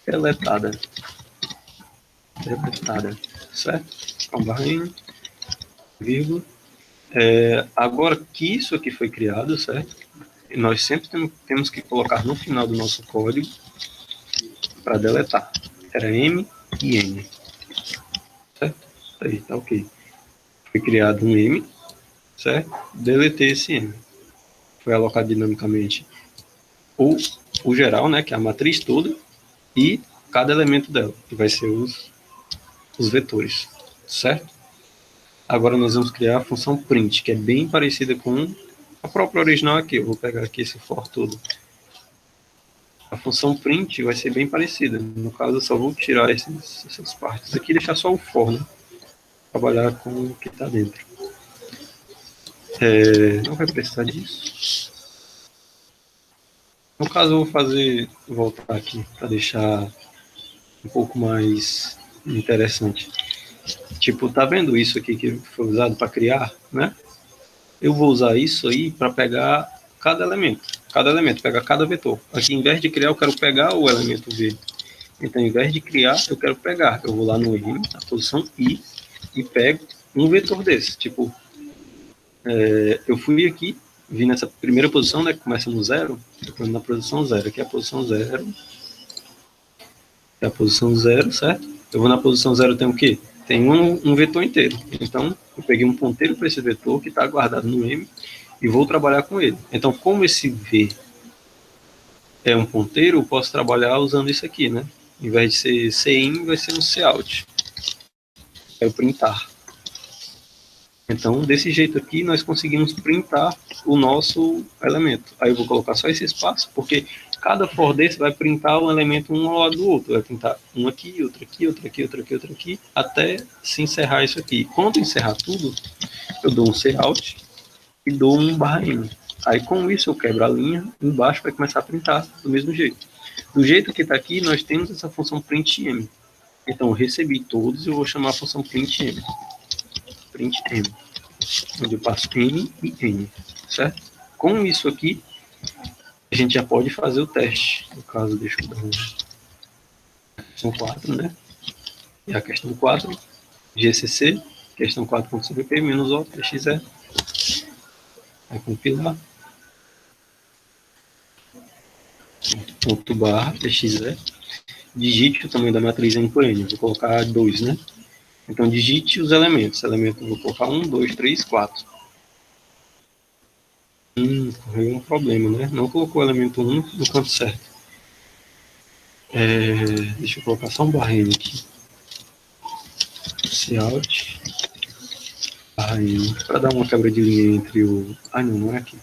deletada. Certo? Então, barra N, vírgula. Agora que isso aqui foi criado, certo? Nós sempre temos que colocar no final do nosso código para deletar. Era M e N. Certo? Aí, tá ok. Foi criado um M, certo? Deletei esse M. Foi alocado dinamicamente o geral, né, que é a matriz toda, e cada elemento dela, que vai ser os vetores, certo? Agora nós vamos criar a função print, que é bem parecida com a própria original aqui. Eu vou pegar aqui esse for todo. A função print vai ser bem parecida. No caso, eu só vou tirar essas partes aqui e deixar só o for, né? Trabalhar com o que está dentro. Não vai precisar disso. No caso, eu vou voltar aqui para deixar um pouco mais interessante. Tipo, tá vendo isso aqui que foi usado para criar, né? Eu vou usar isso aí para pegar cada elemento, pegar cada vetor. Aqui, em vez de criar, eu quero pegar o elemento V. Então, em vez de criar, eu quero pegar. Eu vou lá no M, na posição I, e pego um vetor desse. Tipo, eu fui aqui, vi nessa primeira posição, né, que começa no 0, eu estou na posição 0. Aqui é a posição 0. É a posição 0, certo? Eu vou na posição 0, tem o quê? Tem um vetor inteiro. Então, eu peguei um ponteiro para esse vetor que está guardado no M e vou trabalhar com ele. Então, como esse V é um ponteiro, eu posso trabalhar usando isso aqui, né? Em vez de ser CIN, vai ser um COUT. É o printar. Então, desse jeito aqui, nós conseguimos printar o nosso elemento. Aí eu vou colocar só esse espaço, porque cada for desse vai printar um elemento um ao lado do outro. Vai printar um aqui, outro aqui, outro aqui, outro aqui, outro aqui, até se encerrar isso aqui. Quando encerrar tudo, eu dou um cout e dou um /n. Aí com isso eu quebro a linha, embaixo vai começar a printar do mesmo jeito. Do jeito que está aqui, nós temos essa função printm. Então eu recebi todos e eu vou chamar a função printm. Printm, onde eu passo n e n, certo? Com isso aqui, a gente já pode fazer o teste. No caso, deixa eu dar a questão 4, né? E a questão 4, GCC, questão 4.cpp, menos O, TXE. Vai compilar. Ponto barra, TXE. Digite o tamanho da matriz N por N. Vou colocar 2, né? Então, digite os elementos. Elemento, eu vou colocar 1, 2, 3, 4. Correu um problema, né? Não colocou o elemento 1 no canto certo. Deixa eu colocar só um barrinho aqui. Cout, barrinho, para dar uma quebra de linha entre o... Ah, não é aqui.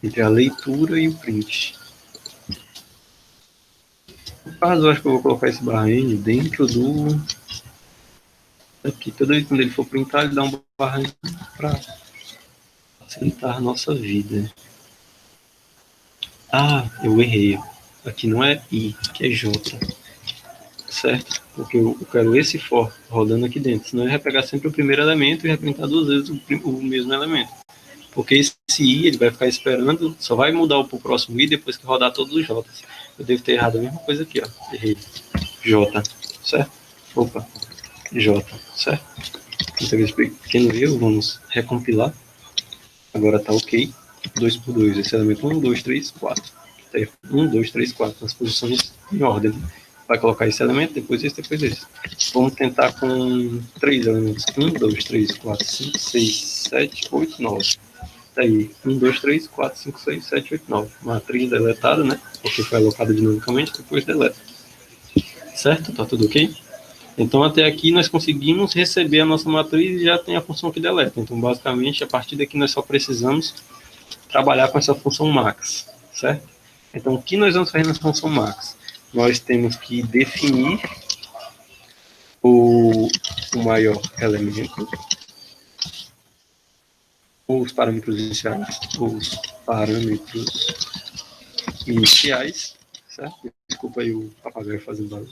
Entre a leitura e o print. No caso, eu acho que eu vou colocar esse barrinho dentro do... Aqui, toda vez que ele for printar, ele dá um barrinho para facilitar a nossa vida. Ah, eu errei. Aqui não é I, aqui é J. Certo? Porque eu quero esse for rodando aqui dentro. Senão ele vai pegar sempre o primeiro elemento e vai printar duas vezes o mesmo elemento. Porque esse I ele vai ficar esperando, só vai mudar para o próximo I depois que rodar todos os J. Eu devo ter errado a mesma coisa aqui, ó. Errei. J, certo? Opa, J, certo? Então, esse pequeno erro, vamos recompilar. Agora tá ok. 2 por 2, esse elemento 1, 2, 3, 4. 1, 2, 3, 4, nas posições em ordem. Vai colocar esse elemento, depois esse, depois esse. Vamos tentar com 3 elementos. 1, 2, 3, 4, 5, 6, 7, 8, 9. Daí, 1, 2, 3, 4, 5, 6, 7, 8, 9. Matriz deletada, né? Porque foi alocada dinamicamente, depois deleta. Certo? Tá tudo ok? Então, até aqui nós conseguimos receber a nossa matriz e já tem a função que deleta. Então, basicamente, a partir daqui nós só precisamos trabalhar com essa função max, certo? Então, o que nós vamos fazer na função max? Nós temos que definir o maior elemento, os parâmetros iniciais, certo? Desculpa aí o papagaio fazendo barulho.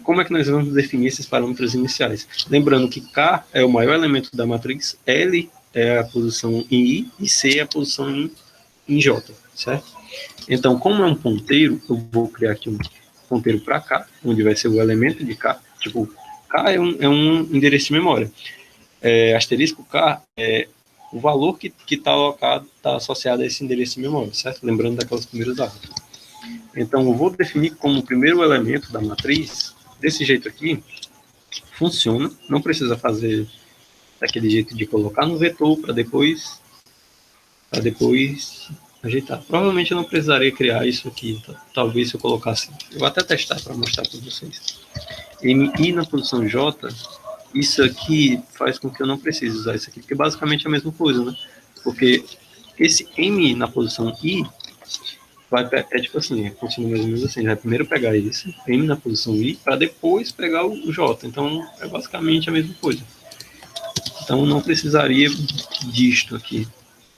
Como é que nós vamos definir esses parâmetros iniciais? Lembrando que K é o maior elemento da matriz, L é a posição em I e C é a posição em J, certo? Então, como é um ponteiro, eu vou criar aqui um ponteiro para K, onde vai ser o elemento de K. Tipo, K é um endereço de memória. Asterisco K é o valor que está alocado, está associado a esse endereço de memória, certo? Lembrando daquelas primeiras árvores. Então, eu vou definir como primeiro elemento da matriz, desse jeito aqui, funciona, não precisa fazer daquele jeito de colocar no vetor para depois ajeitar. Provavelmente eu não precisaria criar isso aqui, talvez se eu colocasse, eu vou até testar para mostrar para vocês. MI na posição J, isso aqui faz com que eu não precise usar isso aqui, porque basicamente é a mesma coisa, né? Porque esse M na posição I tipo assim, continua mais ou menos assim, vai primeiro pegar esse, M na posição I, para depois pegar o J. Então, é basicamente a mesma coisa. Então, não precisaria disto aqui.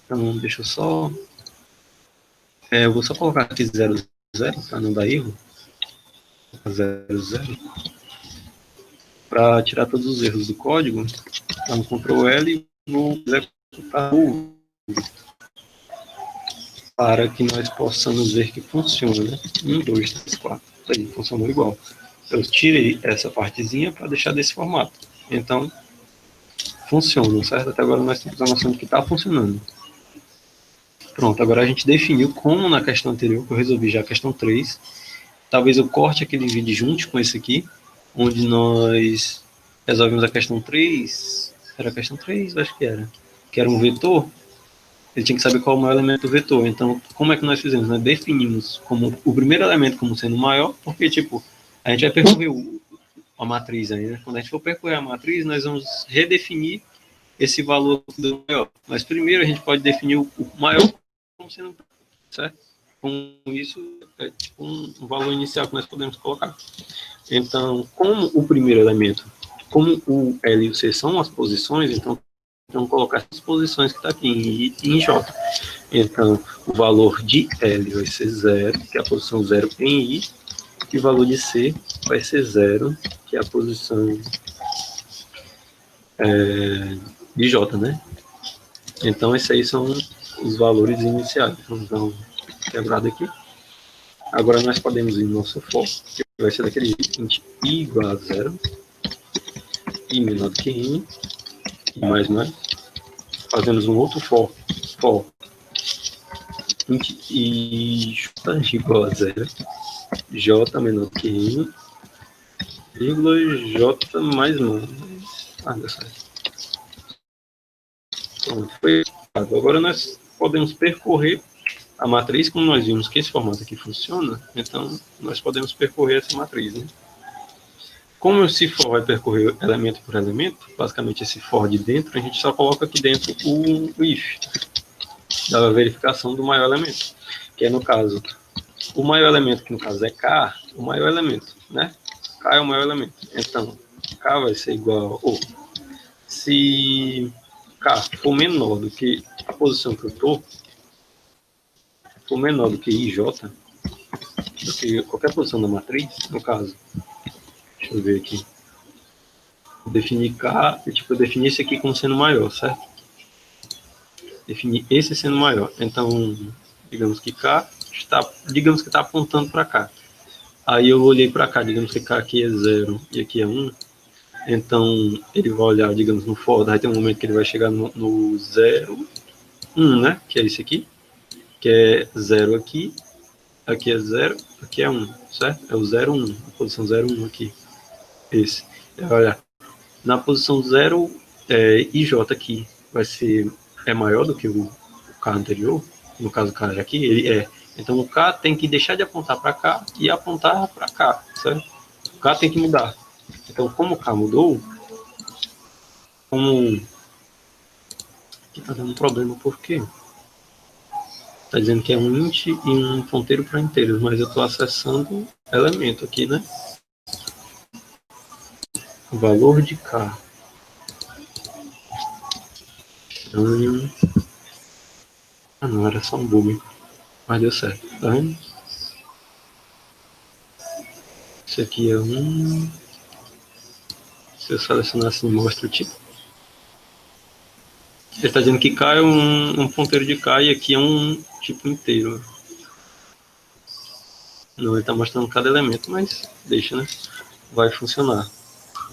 Então, deixa eu só... eu vou só colocar aqui 0, 0, para não dar erro. 0, 0. Para tirar todos os erros do código, dá um Ctrl L e vou executar o para que nós possamos ver que funciona. 1, 2, 3, 4. Aí, funcionou igual. Eu tirei essa partezinha para deixar desse formato. Então, funciona, certo? Até agora nós temos a noção de que está funcionando. Pronto, agora a gente definiu como na questão anterior, que eu resolvi já a questão 3. Talvez eu corte aquele vídeo junto com esse aqui, onde nós resolvemos a questão 3. Era a questão 3? Acho que era. Que era um vetor. Ele tinha que saber qual é o maior elemento do vetor. Então, como é que nós fizemos? Nós definimos como o primeiro elemento como sendo maior, porque, tipo, a gente vai percorrer a matriz aí, né? Quando a gente for percorrer a matriz, nós vamos redefinir esse valor do maior. Mas primeiro a gente pode definir o maior como sendo, certo? Com isso, é tipo um valor inicial que nós podemos colocar. Então, como o primeiro elemento, como o L e o C são as posições, então colocar as posições que está aqui em I e em J. Então, o valor de L vai ser 0, que é a posição 0 em I, e o valor de C vai ser 0, que é a posição de J, né? Então, esses aí são os valores iniciais. Então, quebrado aqui. Agora, nós podemos ir no nosso for, que vai ser daquele jeito, I igual a 0, I menor do que I, e mais. Fazemos um outro for e j igual a 0, j menor que i, vírgula j mais 1. Deu certo. Pronto, foi. Agora nós podemos percorrer a matriz, como nós vimos que esse formato aqui funciona, então nós podemos percorrer essa matriz, né? Como esse for vai percorrer elemento por elemento, basicamente esse for de dentro, a gente só coloca aqui dentro o if, da verificação do maior elemento, que é no caso, o maior elemento, que no caso é K, o maior elemento, né? K é o maior elemento. Então, K vai ser igual, ou se K for menor do que a posição que eu estou, for menor do que IJ, do que qualquer posição da matriz, no caso, deixa eu ver aqui, definir K, tipo, eu defini esse aqui como sendo maior, certo? Definir esse sendo maior. Então, digamos que K está apontando para cá. Aí eu olhei para cá, digamos que K aqui é 0 e aqui é 1. Então, ele vai olhar, digamos, no for, vai ter um momento que ele vai chegar no 0, 1, né? Que é esse aqui, que é 0 aqui é 0, aqui é 1, certo? É o 0, 1, a posição 0, 1 aqui. Esse. Olha, na posição 0, IJ aqui vai ser maior do que o K anterior, no caso o K aqui, ele é. Então o K tem que deixar de apontar para cá e apontar para cá, certo? O K tem que mudar. Então, como o K mudou, como aqui está dando um problema, por quê? Está dizendo que é um int e um ponteiro para inteiros, mas eu estou acessando elemento aqui, né? O valor de K. Ah, não, era só um bug, mas deu certo, tá vendo? Esse aqui é um... Se eu selecionar assim, mostra o tipo. Ele está dizendo que K é um ponteiro de K e aqui é um tipo inteiro. Não, ele está mostrando cada elemento, mas deixa, né? Vai funcionar.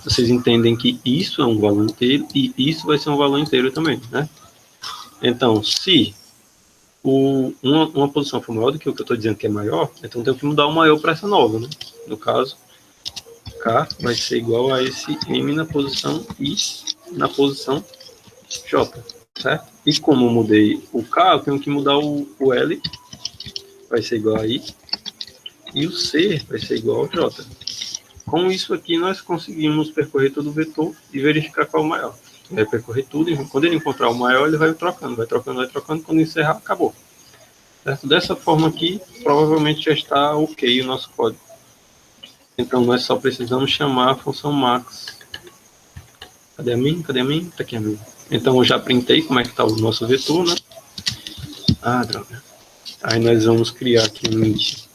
Vocês entendem que isso é um valor inteiro e isso vai ser um valor inteiro também, né? Então, se uma posição for maior do que o que eu estou dizendo que é maior, então eu tenho que mudar o maior para essa nova, né? No caso, K vai ser igual a esse M na posição I na posição J, certo? E como eu mudei o K, eu tenho que mudar o L, vai ser igual a I, e o C vai ser igual ao J. Com isso aqui, nós conseguimos percorrer todo o vetor e verificar qual é o maior. Vai percorrer tudo, e quando ele encontrar o maior, ele vai trocando, quando encerrar, acabou. Certo? Dessa forma aqui, provavelmente já está ok o nosso código. Então, nós só precisamos chamar a função max. Cadê a min? Tá aqui a min. Então, eu já printei como é que está o nosso vetor, né? Ah, droga. Aí nós vamos criar aqui um int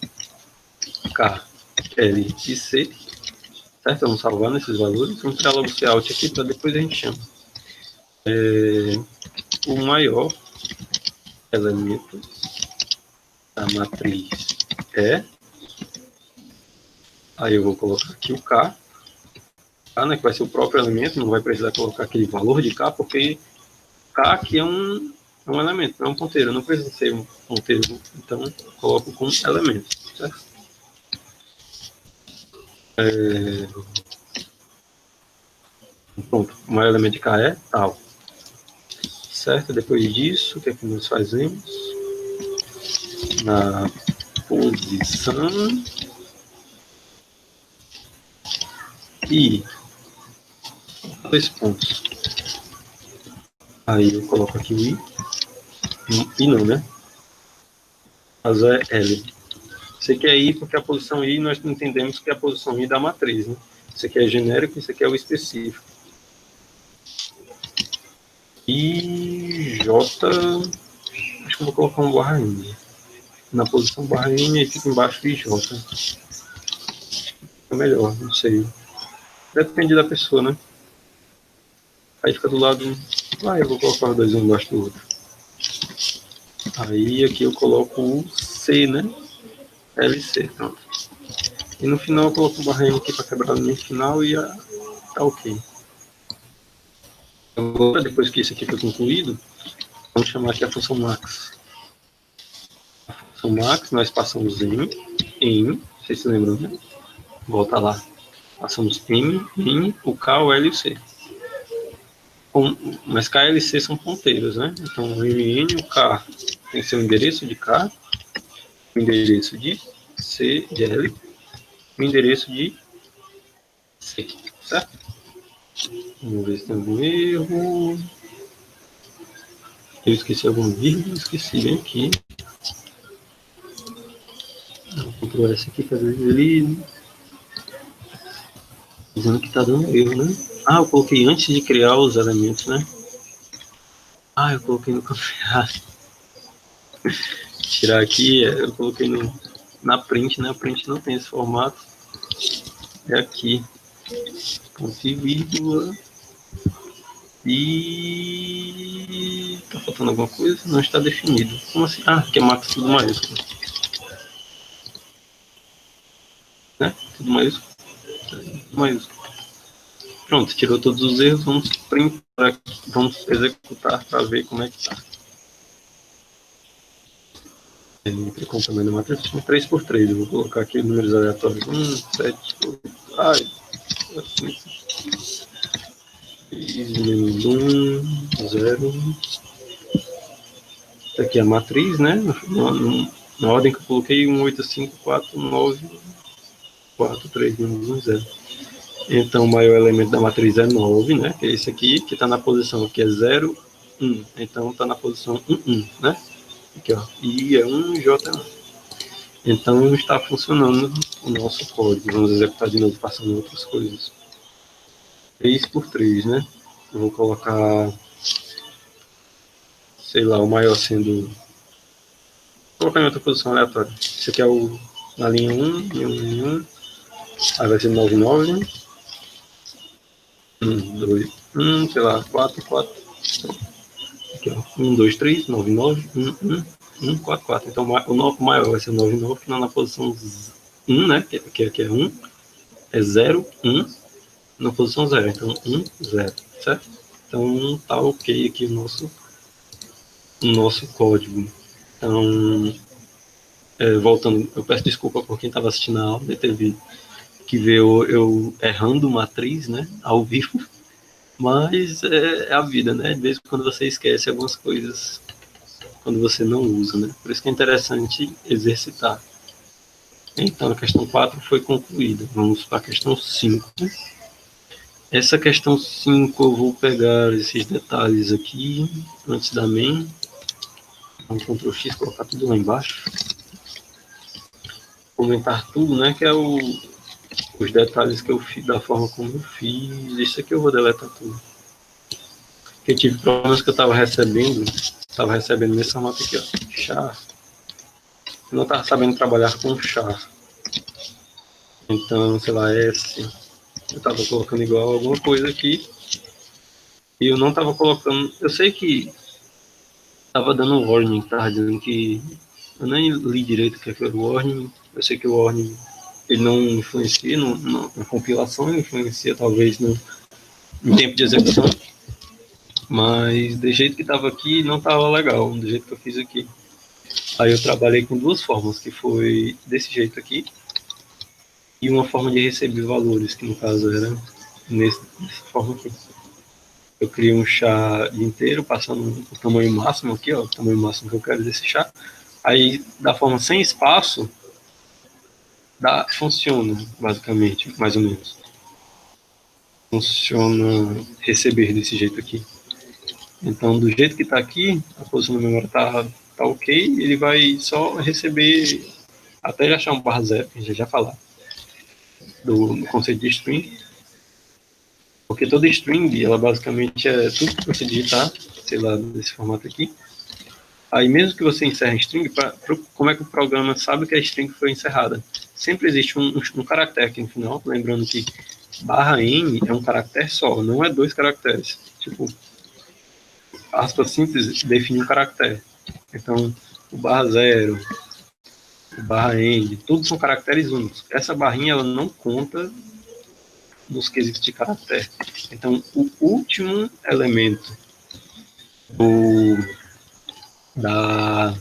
K, L e C. Certo? Vamos salvar nesses valores. Vamos criar logo esse out aqui para depois a gente chama. O maior elemento da matriz é. Aí eu vou colocar aqui o K, né, que vai ser o próprio elemento, não vai precisar colocar aquele valor de K, porque K aqui é um elemento, não é um ponteiro, não precisa ser um ponteiro, então eu coloco como elemento, certo? Pronto, o maior elemento de K é tal. Certo? Depois disso, o que é que nós fazemos? Na posição e 2 pontos. Aí eu coloco aqui o I não, né? Mas é L. Isso aqui é I porque a posição I nós entendemos que é a posição I da matriz, né? Isso aqui é genérico, isso aqui é o específico. E J, acho que eu vou colocar um barra N. Na posição barra N e fica embaixo de J. É melhor, não sei. Depende da pessoa, né? Aí fica do lado. Eu vou colocar os dois um embaixo do outro. Aí aqui eu coloco o C, né? LC, pronto. E no final eu coloco o barra N aqui para quebrar a linha final e tá ok. Agora, depois que isso aqui foi concluído, vamos chamar aqui a função max. A função max, nós passamos em, vocês se lembram, né? Volta lá. Passamos M, o K, o L e o C. Mas K e L e C são ponteiros, né? Então, o M, o K tem que ser o endereço de K, o endereço de C, de L, o endereço de C, certo? Vamos ver se tem algum erro. Eu esqueci algum vírgula, esqueci bem aqui. Vou Ctrl S aqui, fazer ele dizendo que tá dando erro, né? Ah, eu coloquei antes de criar os elementos, né? Ah, eu coloquei no campo errado. Tirar aqui, eu coloquei na print, né? A print não tem esse formato. É aqui. Ponto e vírgula. E tá faltando alguma coisa? Não está definido. Como assim? Ah, que é Max tudo maiúsculo. Né? Tudo maiúsculo. Tudo maiúsculo. Pronto, tirou todos os erros. Vamos printar aqui. Vamos executar para ver como é que tá. Com o tamanho da matriz, 3x3. Eu vou colocar aqui números aleatórios. 1, 7, 8. Ai, assim. 1, 0. Aqui é a matriz, né? Na ordem que eu coloquei, 1, 8, 5, 4, 9, 4, 3, 1, 0. Então, o maior elemento da matriz é 9, né? Que é esse aqui, que está na posição aqui é 0, 1. Então, está na posição 1, 1, né? Aqui, ó. I é 1, J é 1. Então, está funcionando o nosso código. Vamos executar de novo, passando outras coisas. 3x3, né? Eu vou colocar, sei lá, o maior sendo... Vou colocar em outra posição aleatória. Esse aqui é na linha 1, linha 1, linha 1. Aí vai ser 9, 9. 1, 2, 1, sei lá, 4, 4. Aqui, ó. 1, 2, 3, 9, 9, 1, 1, 1, 4, 4. Então, o maior vai ser 9, 9, que na posição 1, né? Que aqui é 1. É 0, 1. Na posição 0. Então, 1, 0. Certo? Então, tá ok aqui o nosso código. Então, voltando, eu peço desculpa por quem estava assistindo a aula e teve que ver eu errando matriz, né? Ao vivo. Mas é a vida, né? De vez em quando você esquece algumas coisas quando você não usa, né? Por isso que é interessante exercitar. Então, a questão 4 foi concluída. Vamos para a questão 5. Essa questão 5 eu vou pegar esses detalhes aqui, antes da main. Vamos Ctrl X, colocar tudo lá embaixo. Comentar tudo, né? Que é os detalhes que eu fiz, da forma como eu fiz. Isso aqui eu vou deletar tudo. Porque eu tive problemas que eu estava recebendo nesse formato aqui, ó. Char. Eu não estava sabendo trabalhar com char. Então, sei lá, S. Eu estava colocando igual alguma coisa aqui. E eu não estava colocando. Eu sei que estava dando um warning, estava dizendo que. Eu nem li direito o que era o warning. Eu sei que o warning ele não influencia na compilação, ele influencia talvez no tempo de execução. Mas do jeito que estava aqui, não estava legal, do jeito que eu fiz aqui. Aí eu trabalhei com duas formas, que foi desse jeito aqui, e uma forma de receber valores, que no caso era nessa forma aqui. Eu criei um char inteiro, passando o tamanho máximo aqui, ó, o tamanho máximo que eu quero desse char. Aí, da forma sem espaço, funciona, basicamente, mais ou menos. Funciona receber desse jeito aqui. Então, do jeito que está aqui, a posição da memória está ok, ele vai só receber, até ele achar um barra zero, que a gente já falar, do conceito de string. Porque toda string, ela basicamente é tudo que você digitar, sei lá, desse formato aqui. Aí mesmo que você encerre string, como é que o programa sabe que a string foi encerrada? Sempre existe um caractere aqui no final, lembrando que barra N é um caractere só, não é dois caracteres. Tipo, aspas simples define um caractere. Então, o barra zero, o barra N, todos são caracteres únicos. Essa barrinha ela não conta nos quesitos de caractere. Então, o último elemento da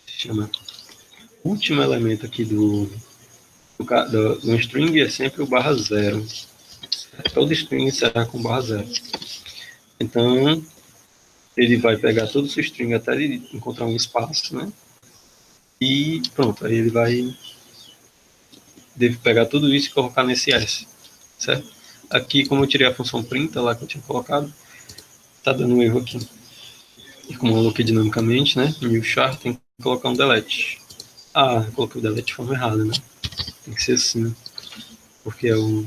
chama último elemento aqui do string é sempre o barra zero. Todo string será com barra zero. Então, ele vai pegar todo o seu string até ele encontrar um espaço, né? E pronto, aí ele vai deve pegar tudo isso e colocar nesse S, certo? Aqui, como eu tirei a função print lá que eu tinha colocado, tá dando um erro aqui. E como eu coloquei dinamicamente, né? New char tem que colocar um delete. Ah, eu coloquei o delete de forma errada, né? Tem que ser assim, porque é o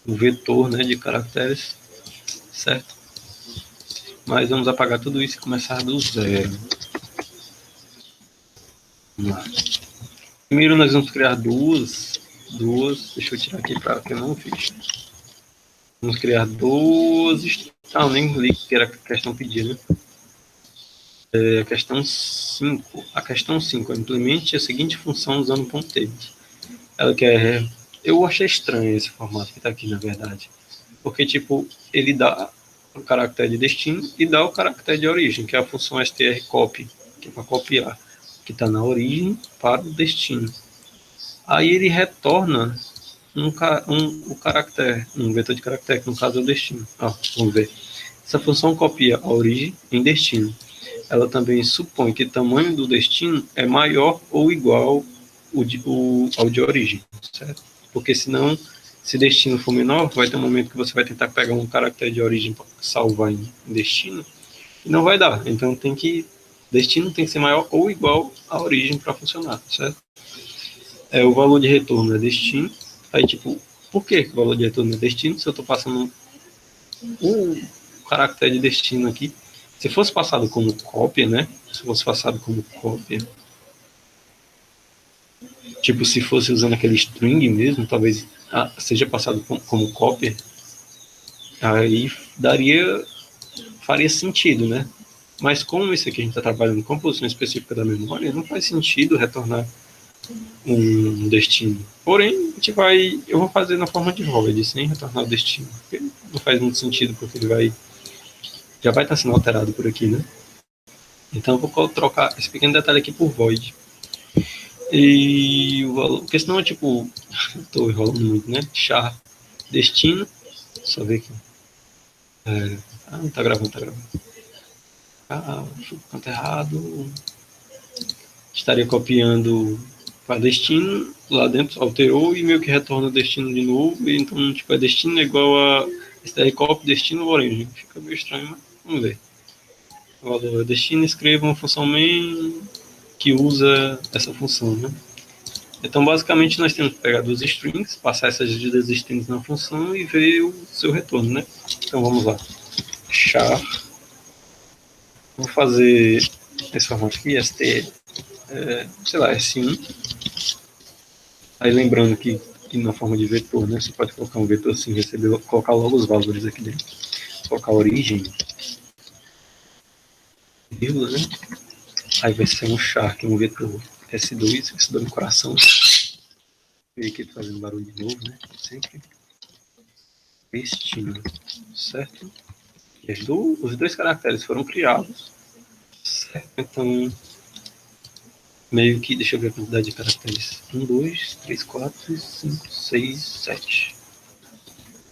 vetor, né, de caracteres, certo? Mas vamos apagar tudo isso e começar do zero. Vamos lá. Primeiro nós vamos criar duas, deixa eu tirar aqui para que eu não fiz. Vamos criar duas, ah, nem li que era a questão pedida, né? A questão 5. A questão 5 é implemente a seguinte função usando ponteiros. Ela quer. Eu achei estranho esse formato que está aqui, na verdade. Porque, tipo, ele dá o caractere de destino e dá o caractere de origem, que é a função strcopy, que é para copiar, que está na origem para o destino. Aí ele retorna o caractere, um vetor de caractere, que no caso é o destino. Vamos ver. Essa função copia a origem em destino. Ela também supõe que o tamanho do destino é maior ou igual ao de origem, certo? Porque senão, se destino for menor, vai ter um momento que você vai tentar pegar um caractere de origem para salvar em destino e não vai dar. Então destino tem que ser maior ou igual à origem para funcionar, certo? O valor de retorno é destino. Aí, tipo, por que o valor de retorno é destino se eu estou passando o caractere de destino aqui? Se fosse passado como cópia, né? Se fosse passado como cópia, tipo, se fosse usando aquele string mesmo, talvez seja passado como cópia, aí faria sentido, né? Mas como isso aqui a gente está trabalhando com posição específica da memória, não faz sentido retornar um destino. Porém, eu vou fazer na forma de void, sem retornar o destino. Porque não faz muito sentido, porque ele já vai estar sendo alterado por aqui, né? Então eu vou trocar esse pequeno detalhe aqui por void. E o valor, porque senão é tipo, tô enrolando muito, né? Char destino, só ver aqui. Não tá gravando, tá gravando. Fui pro canto errado. Estaria copiando para destino, lá dentro alterou e meio que retorna o destino de novo. E então, tipo, é destino é igual a strcopy destino origem. Fica meio estranho, mas vamos ver. O valor é destino, escreva uma função main que usa essa função, né? Então, basicamente, nós temos que pegar duas strings, passar essas duas strings na função e ver o seu retorno, né? Então, vamos lá. Char. Vou fazer esse formato aqui, sei lá, S1. Aí, lembrando que na forma de vetor, né? Você pode colocar um vetor assim, colocar logo os valores aqui dentro. Colocar a origem, vírgula, né? Aí vai ser um char, que é um vetor S2 no coração. E aqui fazendo barulho de novo, né? Sempre. Destino, certo? E os dois caracteres foram criados, certo? Então, meio que, deixa eu ver a quantidade de caracteres. 1, 2, 3, 4, 5, 6, 7.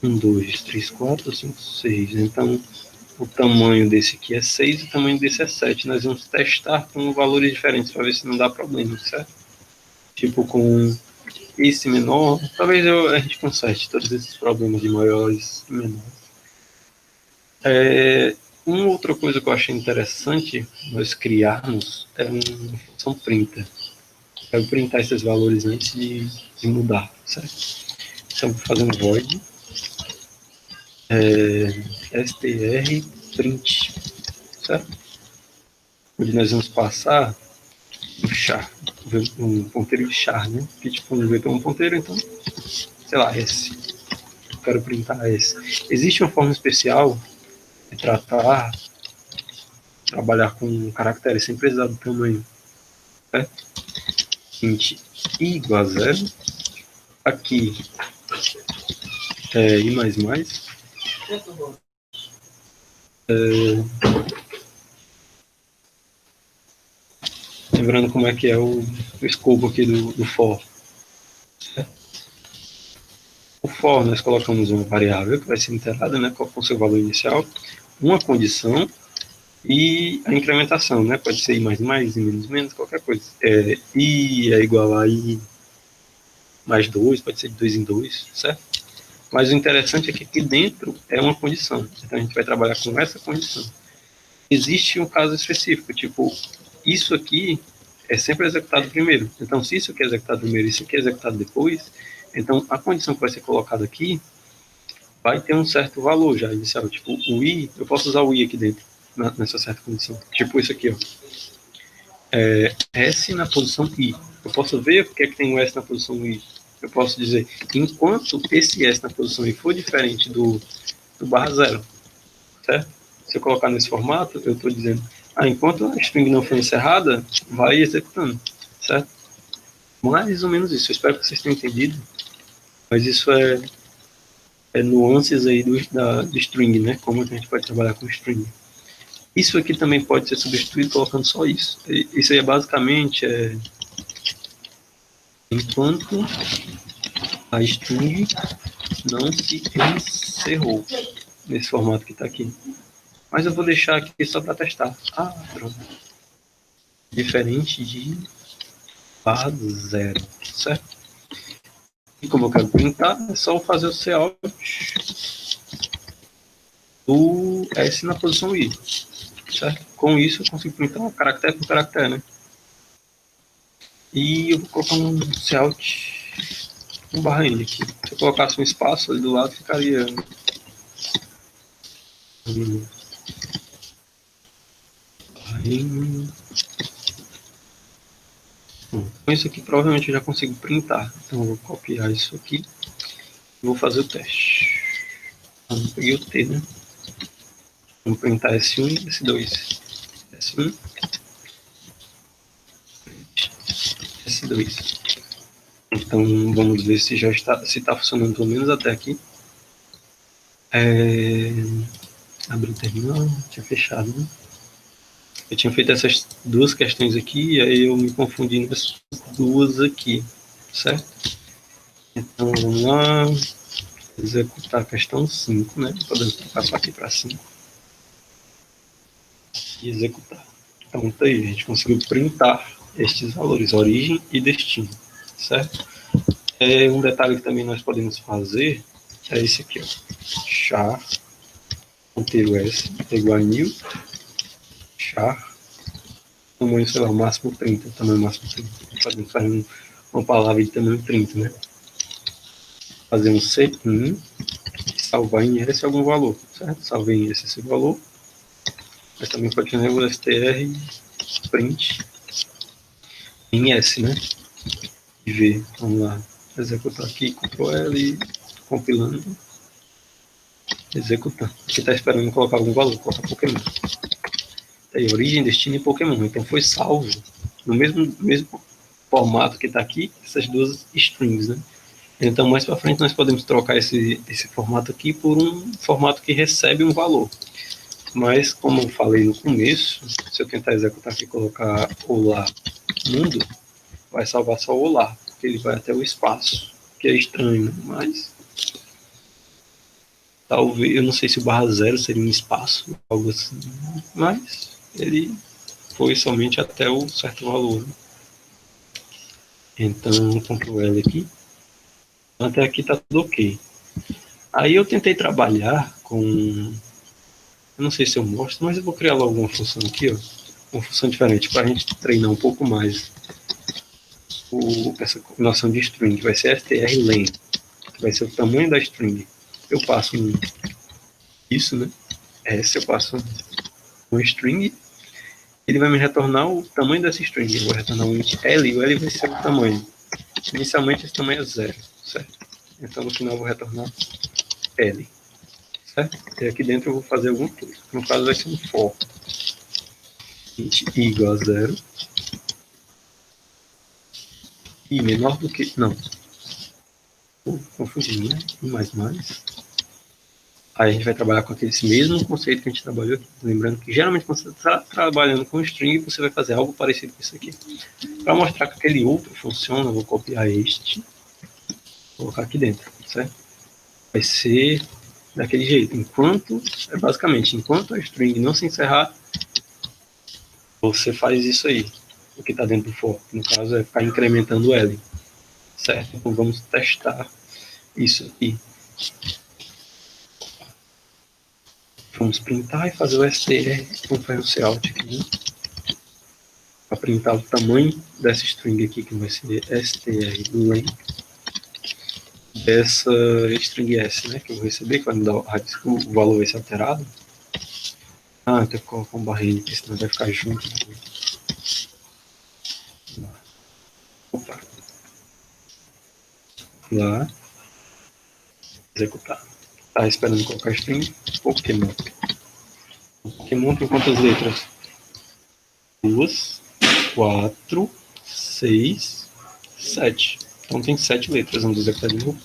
1, 2, 3, 4, 5, 6. Então, o tamanho desse aqui é 6 e o tamanho desse é 7. Nós vamos testar com valores diferentes para ver se não dá problema, certo? Tipo, com esse menor, talvez a gente conserte todos esses problemas de maiores e menores. Uma outra coisa que eu achei interessante nós criarmos é uma função printer. Eu printar esses valores antes de mudar, certo? Então, vou fazer um void str print, certo? Onde nós vamos passar um char, um ponteiro de char, né? Que tipo, um vetor um ponteiro, então, sei lá, S. Eu quero printar S. Existe uma forma especial de trabalhar com caracteres sem precisar do tamanho, certo? Int i igual a 0. Aqui i mais mais. Lembrando como é que é o escopo aqui do for. O for, nós colocamos uma variável que vai ser iterada, né, com o seu valor inicial. uma condição e a incrementação, né? Pode ser I mais mais, I menos menos, qualquer coisa. I é igual a I mais 2, pode ser de 2 em 2, certo? Mas o interessante é que aqui dentro é uma condição. Então a gente vai trabalhar com essa condição. Existe um caso específico, tipo, isso aqui é sempre executado primeiro. Então, se isso aqui é executado primeiro e isso aqui é executado depois, então a condição que vai ser colocada aqui vai ter um certo valor já inicial. Tipo, o I, eu posso usar o I aqui dentro, nessa certa condição. Tipo isso aqui, ó. S na posição I. Eu posso ver o que é que tem o S na posição I. Eu posso dizer, enquanto esse S na posição I for diferente do barra zero, certo? Se eu colocar nesse formato, eu estou dizendo, enquanto a string não for encerrada, vai executando, certo? Mais ou menos isso. Eu espero que vocês tenham entendido, mas isso é nuances aí do string, né? Como a gente pode trabalhar com string. Isso aqui também pode ser substituído colocando só isso. Isso aí é basicamente enquanto a string não se encerrou, nesse formato que está aqui. Mas eu vou deixar aqui só para testar. Pronto. Diferente de barra zero, certo? E como eu quero printar, é só fazer o cout do S na posição I, certo? Com isso eu consigo printar caractere por caractere, né? E eu vou colocar um cout um barra N aqui. Se eu colocasse um espaço ali do lado, ficaria com isso aqui provavelmente eu já consigo printar. Então eu vou copiar isso aqui e vou fazer o teste. Então, eu peguei o T, né? Vamos printar S1 e S2. S1, S2. Então vamos ver se já está funcionando pelo menos até aqui. Abrir o terminal, tinha fechado, né? Eu tinha feito essas duas questões aqui e aí eu me confundi nessas duas aqui, certo? Então vamos lá, executar a questão 5, né? Podemos passar aqui para 5 e executar. Então tá aí, a gente conseguiu printar estes valores, origem e destino, certo? Um detalhe que também nós podemos fazer é esse aqui, ó. Char, ponteiro S, é igual a new, char, tamanho, sei lá, máximo 30, tamanho máximo 30. Podemos fazer uma palavra de tamanho 30, né? Fazer um C1 e salvar em S algum valor, certo? Salvei em S esse valor. Mas também pode fazer o str print em S, né? E ver, vamos lá, executar aqui, Ctrl L, compilando, executando. Aqui está esperando colocar algum valor, colocar Pokémon. Aí, origem, destino e Pokémon. Então foi salvo no mesmo formato que está aqui, essas duas strings, né? Então mais para frente nós podemos trocar esse formato aqui por um formato que recebe um valor. Mas como eu falei no começo, se eu tentar executar aqui e colocar olá mundo, vai salvar só o olá, porque ele vai até o espaço, que é estranho, mas talvez, eu não sei se o barra zero seria um espaço, algo assim, mas ele foi somente até o certo valor. Então, Ctrl L aqui. Até aqui tá tudo ok. Aí eu tentei trabalhar com... Eu não sei se eu mostro, mas eu vou criar logo uma função aqui, ó. Uma função diferente, para a gente treinar um pouco mais essa noção de string. Vai ser strlen, que vai ser o tamanho da string. Eu passo isso, né? Se eu passo uma string, ele vai me retornar o tamanho dessa string. Eu vou retornar um L e o L vai ser o tamanho. Inicialmente esse tamanho é 0, certo? Então no final eu vou retornar L, certo? E aqui dentro eu vou fazer alguma coisa. No caso vai ser um for. I igual a 0. I menor do que... Não. Confundi, né? I mais mais. Aí a gente vai trabalhar com aquele mesmo conceito que a gente trabalhou aqui. Lembrando que geralmente quando você está trabalhando com string, você vai fazer algo parecido com isso aqui. Para mostrar que aquele outro funciona, eu vou copiar este, colocar aqui dentro, certo? Vai ser daquele jeito. Basicamente, enquanto a string não se encerrar, você faz isso aí, o que está dentro do for. No caso, é ficar incrementando o L. Certo? Então vamos testar isso aqui. Vamos printar e fazer o str com o cout aqui, né? Para printar o tamanho dessa string aqui, que vai ser str dessa string s, né? Que eu vou receber, que vai me dar o valor vai ser alterado. Ah, eu tenho que colocar um barrinho, porque senão vai ficar junto. Opa. Lá. Executar. Tá esperando colocar a string. Pokémon. Pokémon tem quantas letras? 2, 4, 6, 7. Então tem 7 letras. Vamos executar de novo.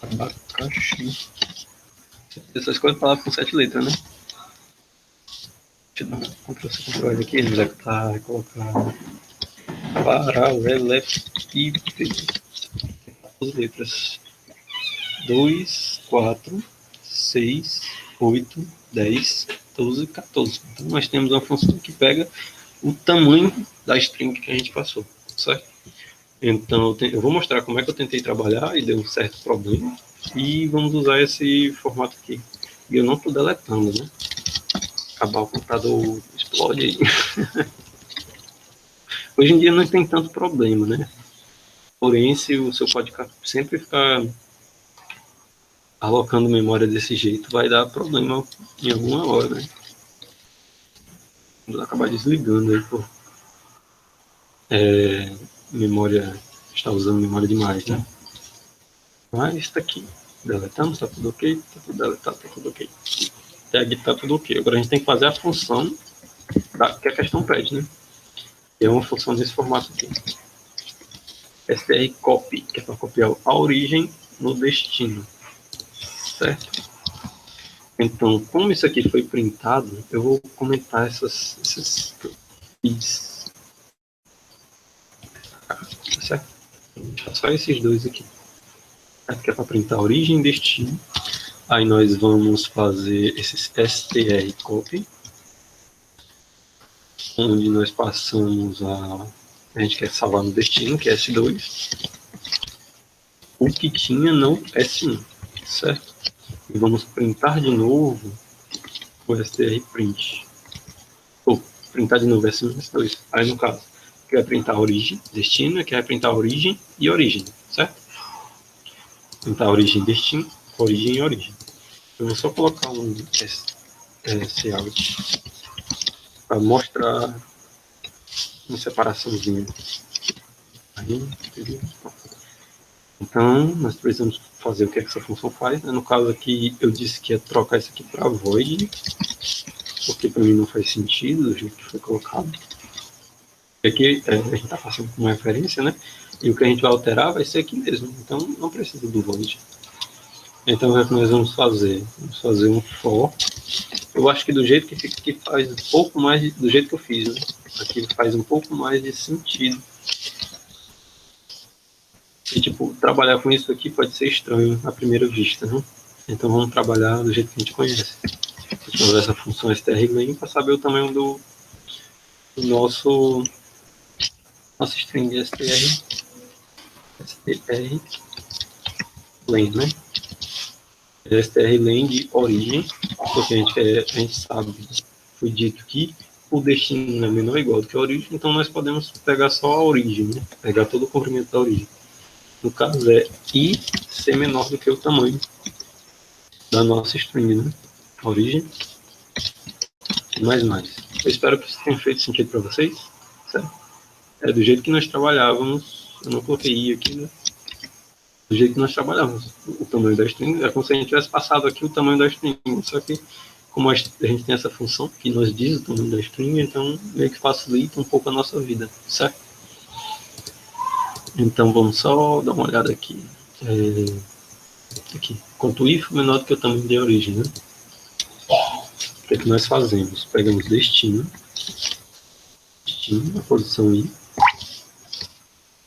Abacaxi. Você escolhe palavra com 7 letras, né? Deixa eu dar um Ctrl-C, Ctrl-V aqui. Executar, colocar paralelepípedo. 14 letras. 2, 4, 6, 8, 10, 12, 14. Então nós temos uma função que pega o tamanho da string que a gente passou, certo? Então eu vou mostrar como é que eu tentei trabalhar e deu um certo problema. E vamos usar esse formato aqui. E eu não estou deletando, né? Acabar o computador explode aí. Hoje em dia não tem tanto problema, né? Porém, se o seu código sempre ficar alocando memória desse jeito, vai dar problema em alguma hora, né? Vamos acabar desligando aí, pô. Memória, está usando memória demais, né? Mas está aqui. Deletamos, está tudo ok, está tudo deletado, está tudo ok. Tag está tudo ok. Agora a gente tem que fazer a função que a questão pede, né? É uma função desse formato aqui. strcopy, que é para copiar a origem no destino. Certo? Então, como isso aqui foi printado, eu vou comentar esses feeds. Certo? Só esses dois aqui. Aqui é para printar a origem e destino. Aí nós vamos fazer esses strcopy, onde nós passamos a gente quer salvar no destino, que é S2, o que tinha no S1, certo? E vamos printar de novo o strprint. Ou printar de novo S1 e S2. Aí no caso, que vai printar a origem, destino, que vai printar a origem e origem, certo? Printar a origem, destino, origem e origem. Eu vou só colocar um cout para mostrar uma separaçãozinha. Aí, então, nós precisamos fazer o que essa função faz. No caso aqui, eu disse que ia trocar isso aqui para void, porque para mim não faz sentido do jeito que foi colocado. Aqui a gente está passando como referência, né? E o que a gente vai alterar vai ser aqui mesmo. Então, não precisa do void. Então, o que nós vamos fazer? Vamos fazer um for. Eu acho que do jeito que fica aqui faz um pouco mais, do jeito que eu fiz, né? Aqui faz um pouco mais de sentido. E, tipo, trabalhar com isso aqui pode ser estranho à primeira vista, né? Então, vamos trabalhar do jeito que a gente conhece. Vamos usar essa função strlen para saber o tamanho do nosso string strlen, né? strlen de origem, porque a gente sabe, foi dito que o destino é menor ou igual do que a origem, então nós podemos pegar só a origem, né? Pegar todo o comprimento da origem. No caso é i ser menor do que o tamanho da nossa string, né? Origem mais. Eu espero que isso tenha feito sentido para vocês, certo? É do jeito que nós trabalhávamos, eu não coloquei i aqui, né? Do jeito que nós trabalhávamos, o tamanho da string, é como se a gente tivesse passado aqui o tamanho da string, só que como a gente tem essa função que nos diz o tamanho da string, então meio que facilita um pouco a nossa vida, certo? Então vamos só dar uma olhada aqui. Aqui, quanto i for menor do que o tamanho de origem, né? O que é que nós fazemos? Pegamos destino, a posição i,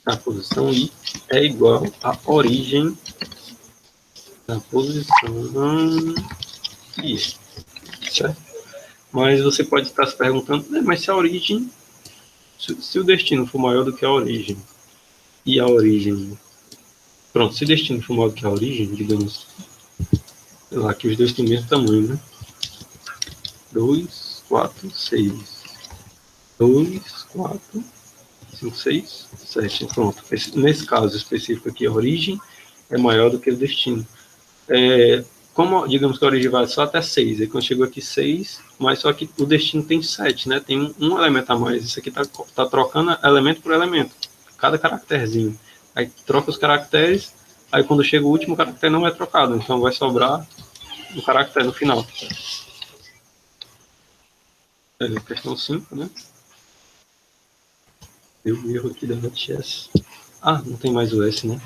A posição I é igual à origem da posição I, certo? Mas você pode estar se perguntando, mas se a origem, se o destino for maior do que a origem, e a origem... Pronto, se o destino for maior do que a origem, digamos, sei lá, que os dois têm o mesmo tamanho, né? 2, 4, 6. 2, 4, 5, 6, 7. Pronto. Nesse caso específico aqui, a origem é maior do que o destino. Como, digamos que a origem vai só até 6, aí quando chegou aqui 6, mas só que o destino tem 7, né? Tem um elemento a mais. Isso aqui tá trocando elemento por elemento, cada caracterzinho. Aí troca os caracteres, aí quando chega o último caractere não é trocado, então vai sobrar um caractere no final. Questão 5, né? Deu um erro aqui da NetS. Ah, não tem mais o S, né?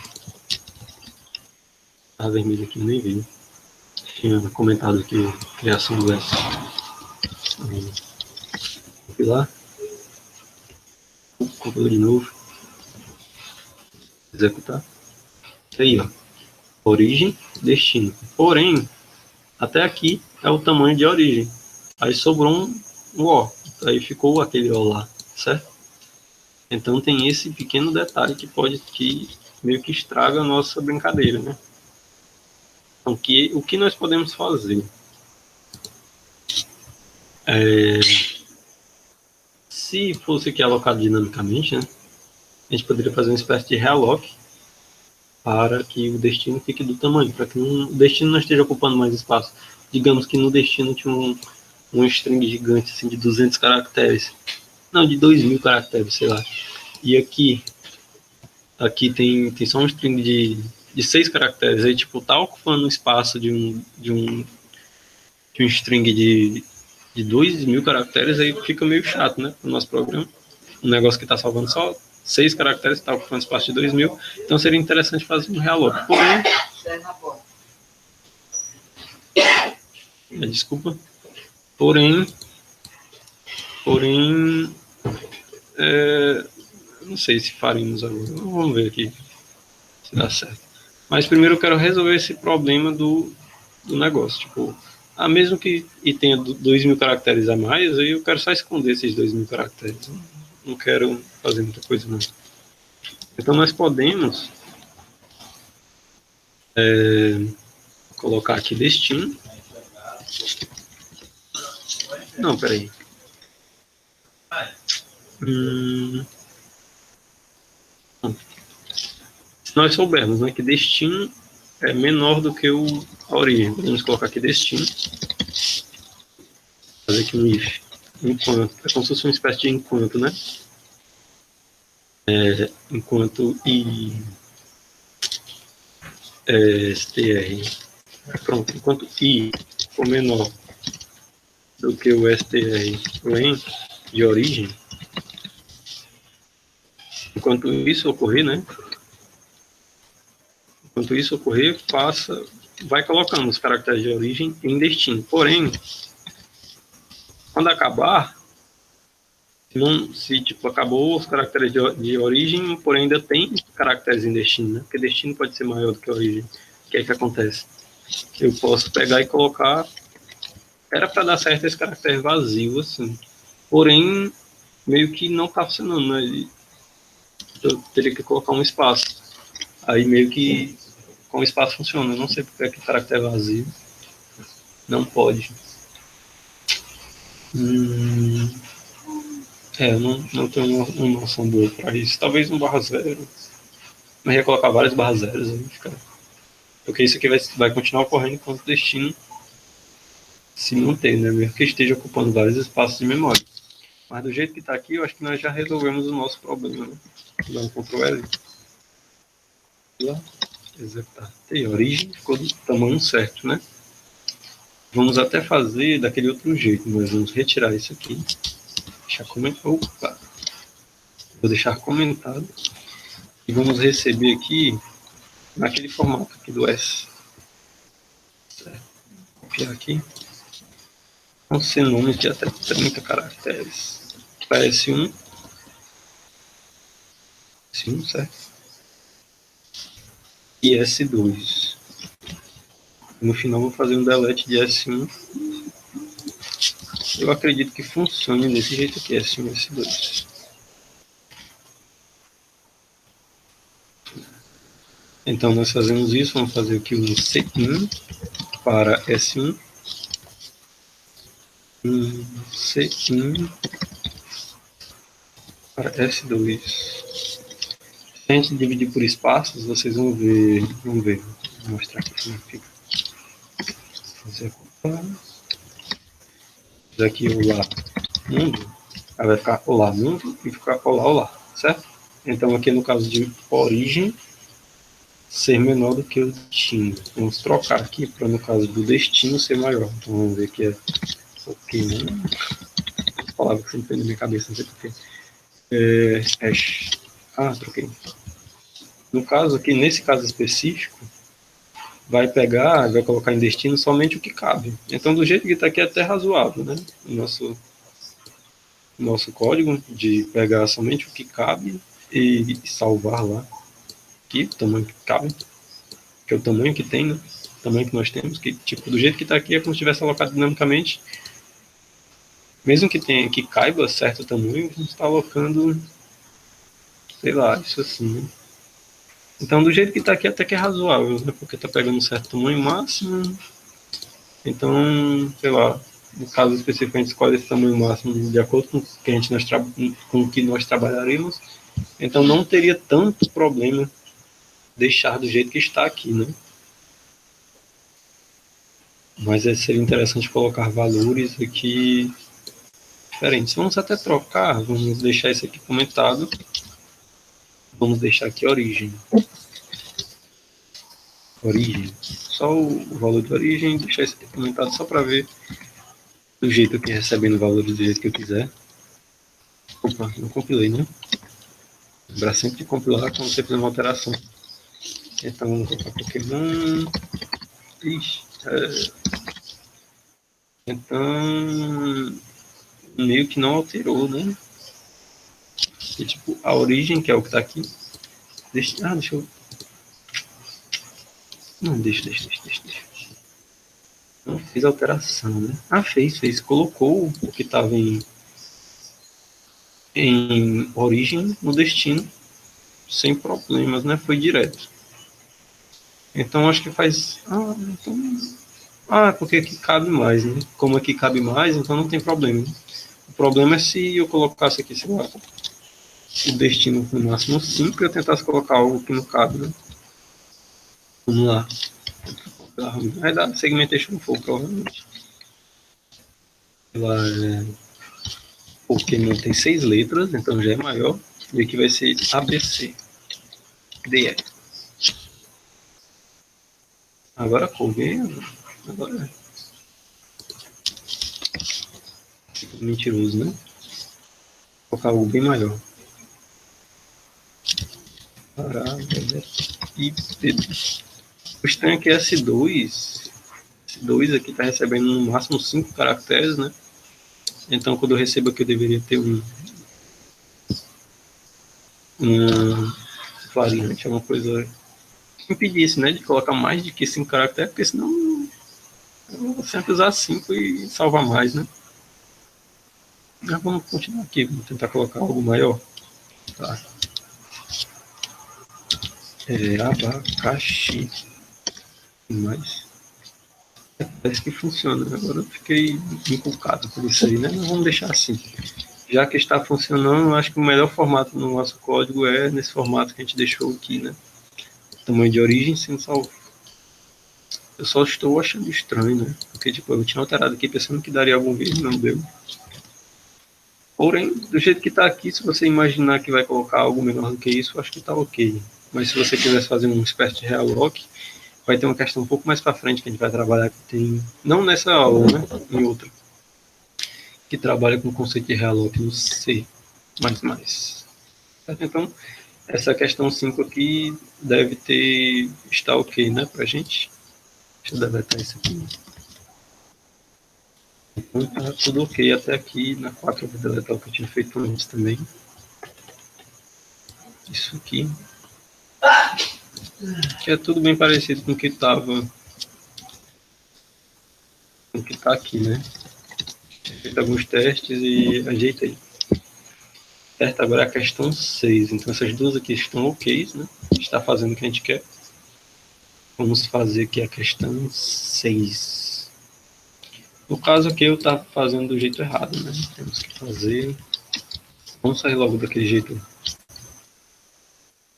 Tá vermelho aqui, nem vi. Tinha comentado aqui a criação do S. Vou lá. Compilou de novo. Executar. Aí, ó. Origem, destino. Porém, até aqui é o tamanho de origem. Aí sobrou um O. Aí ficou aquele O lá, certo? Então tem esse pequeno detalhe que meio que estraga a nossa brincadeira, né? Então, o que nós podemos fazer? Se fosse aqui alocado dinamicamente, né? A gente poderia fazer uma espécie de realloc para que o destino fique do tamanho, para que o destino não esteja ocupando mais espaço. Digamos que no destino tinha um string gigante assim, de 200 caracteres. Não, de 2.000 caracteres, sei lá. E aqui tem só um string de 6 caracteres. Aí, tipo, tá ocupando o espaço de um string de 2.000 caracteres, aí fica meio chato, né, pro nosso programa. Um negócio que está salvando só 6 caracteres, está ocupando espaço de 2.000. Então seria interessante fazer um realloc. Porém, desculpa. Porém, não sei se faremos agora. Vamos ver aqui se dá certo. Mas primeiro eu quero resolver esse problema do negócio. Tipo, mesmo que tenha 2.000 caracteres a mais, aí eu quero só esconder esses 2.000 caracteres. Não quero fazer muita coisa, não. Então nós podemos colocar aqui destino. Não, peraí. Se nós soubermos, né, que destino é menor do que a origem, podemos colocar aqui destino. Fazer aqui um if. Enquanto. É como se fosse uma espécie de enquanto, né? Enquanto i str. Pronto. Enquanto i for menor do que o str len de origem, enquanto isso ocorrer, né? Enquanto isso ocorrer, vai colocando os caracteres de origem em destino. Porém, quando acabar, se tipo, acabou os caracteres de origem, porém ainda tem caracteres em destino, né? Porque destino pode ser maior do que a origem. O que é que acontece? Eu posso pegar e colocar... Era para dar certo esse caractere vazio, assim. Porém, meio que não está funcionando, né? Eu teria que colocar um espaço. Aí meio que com o espaço funciona. Eu não sei porque é que caractere vazio não pode. Eu não tenho uma noção boa para isso. Talvez um barra zero. Mas ia colocar várias barras zeros aí, fica... Porque isso aqui vai continuar ocorrendo enquanto o destino se manter, né? Mesmo que esteja ocupando vários espaços de memória. Mas do jeito que está aqui, eu acho que nós já resolvemos o nosso problema, né? Vou dar um Ctrl L. Lá, executar. E a origem ficou do tamanho certo, né? Vamos até fazer daquele outro jeito. Nós vamos retirar isso aqui. Deixar comentado. Opa! Vou deixar comentado. E vamos receber aqui naquele formato aqui do S. Certo. Copiar aqui. Vão ser nomes de até 30 caracteres. PS1. S1, certo? E S2. No final vou fazer um delete de S1. Eu acredito que funcione desse jeito aqui, S1 e S2. Então nós fazemos isso, vamos fazer aqui um C1 para S1, um C1 para S2. Se a gente dividir por espaços, vocês vão ver, vou mostrar aqui como fica. Fazer aqui olá mundo, aí vai ficar olá mundo e ficar olá olá, certo? Então aqui no caso de origem ser menor do que o destino. Vamos trocar aqui para no caso do destino ser maior. Então vamos ver que é ok, né? As palavras que sempre tem na minha cabeça, não sei porquê. Troquei. No caso aqui, nesse caso específico, vai pegar, vai colocar em destino somente o que cabe. Então, do jeito que está aqui, é até razoável, né? Nosso código de pegar somente o que cabe e salvar lá. Aqui, o tamanho que cabe, que é o tamanho que tem, né? O tamanho que nós temos, que tipo, do jeito que está aqui é como se tivesse alocado dinamicamente. Mesmo que tenha que caiba certo tamanho, a gente está alocando, sei lá, isso assim, né? Então, do jeito que está aqui, até que é razoável, né? Porque está pegando um certo tamanho máximo. Então, sei lá, no caso específico, a gente escolhe esse tamanho máximo de acordo com o que nós trabalharemos. Então, não teria tanto problema deixar do jeito que está aqui, né? Mas seria interessante colocar valores aqui diferentes. Vamos até trocar, vamos deixar isso aqui comentado. Vamos deixar aqui origem. Só o valor de origem, deixar isso aqui comentado só para ver do jeito que recebendo valores do jeito que eu quiser. Opa, não compilei, né? Lembrar sempre de compilar quando você fizer uma alteração. Então, vamos colocar Pokémon. Ixi, então, meio que não alterou, né? E, tipo, a origem, que é o que tá aqui. Deixa eu. Não, deixa. Não fez alteração, né? Fez. Colocou o que estava em origem no destino, sem problemas, né? Foi direto. Então, acho que faz. Porque aqui cabe mais, né? Como aqui cabe mais, então não tem problema. O problema é se eu colocasse aqui, sei lá, o destino no máximo 5 e eu tentasse colocar algo que não cabe, né? Vamos lá. Vai dar segmentation full, provavelmente. Ela Pokémon tem 6 letras, então já é maior. E aqui vai ser ABC. DE. Agora coube. Agora fica mentiroso, né? Vou colocar algo bem maior. E o estranho é que S2 aqui está recebendo no máximo 5 caracteres, né? Então, quando eu recebo aqui, eu deveria ter um variante, é uma coisa que impedisse, né, de colocar mais de que 5 caracteres, porque senão eu vou sempre usar 5 e salvar mais, né? Mas vamos continuar aqui, vamos tentar colocar algo maior. Tá. Abacaxi. Mais. Parece que funciona. Agora eu fiquei inculcado por isso aí, né? Mas vamos deixar assim. Já que está funcionando, eu acho que o melhor formato no nosso código é nesse formato que a gente deixou aqui, né? Tamanho de origem sem salvo. Eu só estou achando estranho, né? Porque, tipo, eu tinha alterado aqui pensando que daria algum vídeo, não deu. Porém, do jeito que está aqui, se você imaginar que vai colocar algo menor do que isso, eu acho que está ok. Mas se você quisesse fazer uma espécie de realoc, vai ter uma questão um pouco mais para frente que a gente vai trabalhar, que tem, não nessa aula, né? Em outra, que trabalha com o conceito de realoc no C++. Certo? Então, essa questão 5 aqui deve estar ok, né, pra gente. Deixa eu deletar isso aqui. Então, tá tudo ok até aqui. Na 4 eu vou deletar o que eu tinha feito antes também. isso aqui, que é tudo bem parecido com o que estava, com o que está aqui, né? Fiz alguns testes e ajeitei. Certo, agora é a questão 6. Então essas duas aqui estão ok, né? Está fazendo o que a gente quer. Vamos fazer aqui a questão 6. No caso aqui eu estava fazendo do jeito errado, né? Temos que fazer... Vamos sair logo daquele jeito. Deixa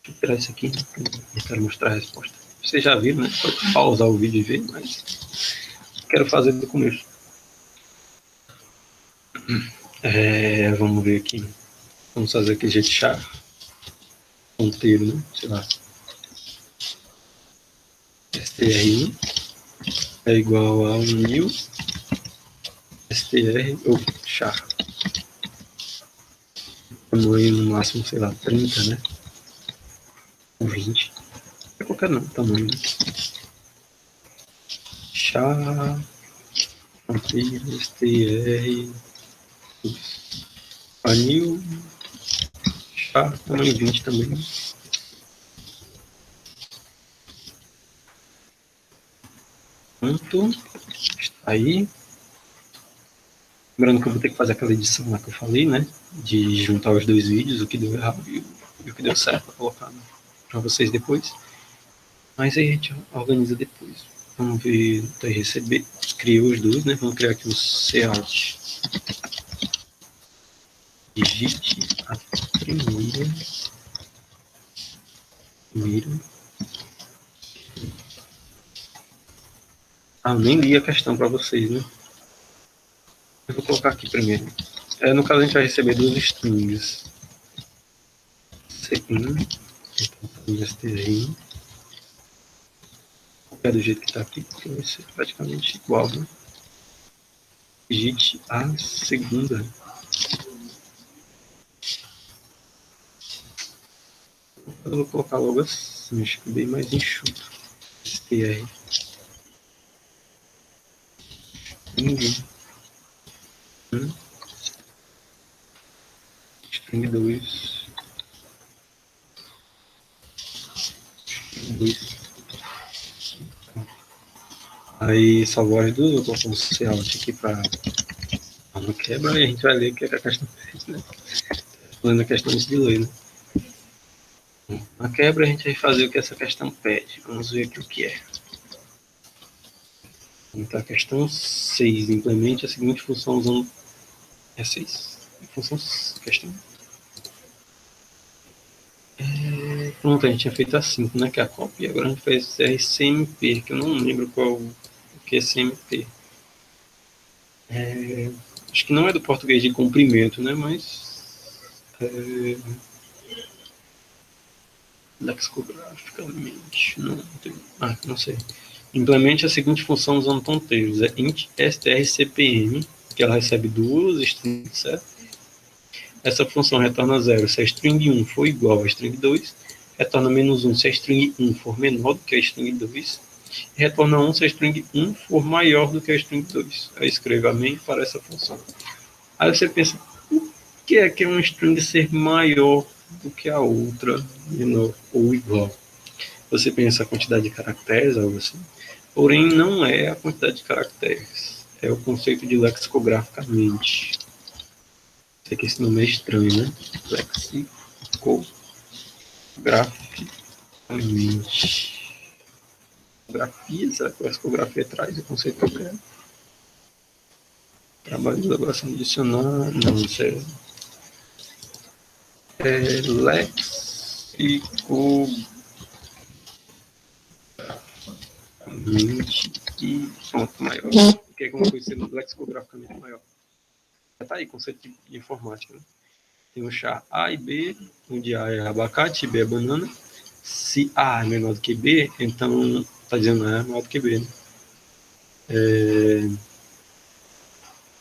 eu tirar isso aqui, eu quero mostrar a resposta. Vocês já viram, né? Pode pausar o vídeo e ver, mas quero fazer do começo. Vamos ver aqui. Vamos fazer aquele jeito chave. Ponteiro, né? Sei lá. str1 é igual a 1000 str ou char. Tamanho no máximo, sei lá, 30, né? Ou 20. É qualquer não, tamanho. Né? Char. Ponteiro, str. Anil. Char, tamanho 20 também. Ponto. Está aí. Lembrando que eu vou ter que fazer aquela edição lá que eu falei, né? De juntar os dois vídeos, o que deu errado e o que deu certo, para colocar para vocês depois. Mas aí a gente organiza depois. Vamos ver, receber. Criou os dois, né? Vamos criar aqui um cout. Digite a primeira. Eu nem li a questão para vocês, né? Eu vou colocar aqui primeiro. No caso a gente vai receber duas strings. C1, então str1. É do jeito que está aqui, porque vai ser praticamente igual, né? Digite a segunda. Eu vou colocar logo assim, acho que bem mais enxuto. str. String 2. Aí salvou as duas, eu vou colocar um cout aqui para uma quebra e a gente vai ler o que é a questão fez, né? Falando a questão de ler, né? Na quebra a gente vai fazer o que essa questão pede. Vamos ver aqui o que é. Então a questão 6. Implemente a seguinte função usando... É 6. Função questão. Pronto, a gente tinha feito a 5, né? Que é a cópia. Agora a gente faz RCMP, que eu não lembro qual o que é CMP. Acho que não é do português de comprimento, né? Mas... lexicograficamente, não sei. Implemente a seguinte função usando ponteiros, int strcpm, que ela recebe duas strings, certo? Essa função retorna 0 se a string 1 for igual a string 2, retorna -1 se a string 1 for menor do que a string 2, e retorna 1 se a string 1 for maior do que a string 2. Aí escreva main para essa função. Aí você pensa, o que é uma string ser maior do que a outra, menor ou igual? Você pensa a quantidade de caracteres, algo assim. Porém, não é a quantidade de caracteres. É o conceito de lexicograficamente. Sei que esse nome é estranho, né? Lexicograficamente. Grafia, será que lexicografia traz o conceito que eu quero? Trabalho de elaboração adicional. Não, isso é lexicograficamente e ponto maior. O que é uma coisa sendo lexicograficamente maior? Já tá aí, conceito de informática, né? Tem o char A e B, onde A é abacate e B é banana. Se A é menor do que B, então está dizendo A é maior do que B, né?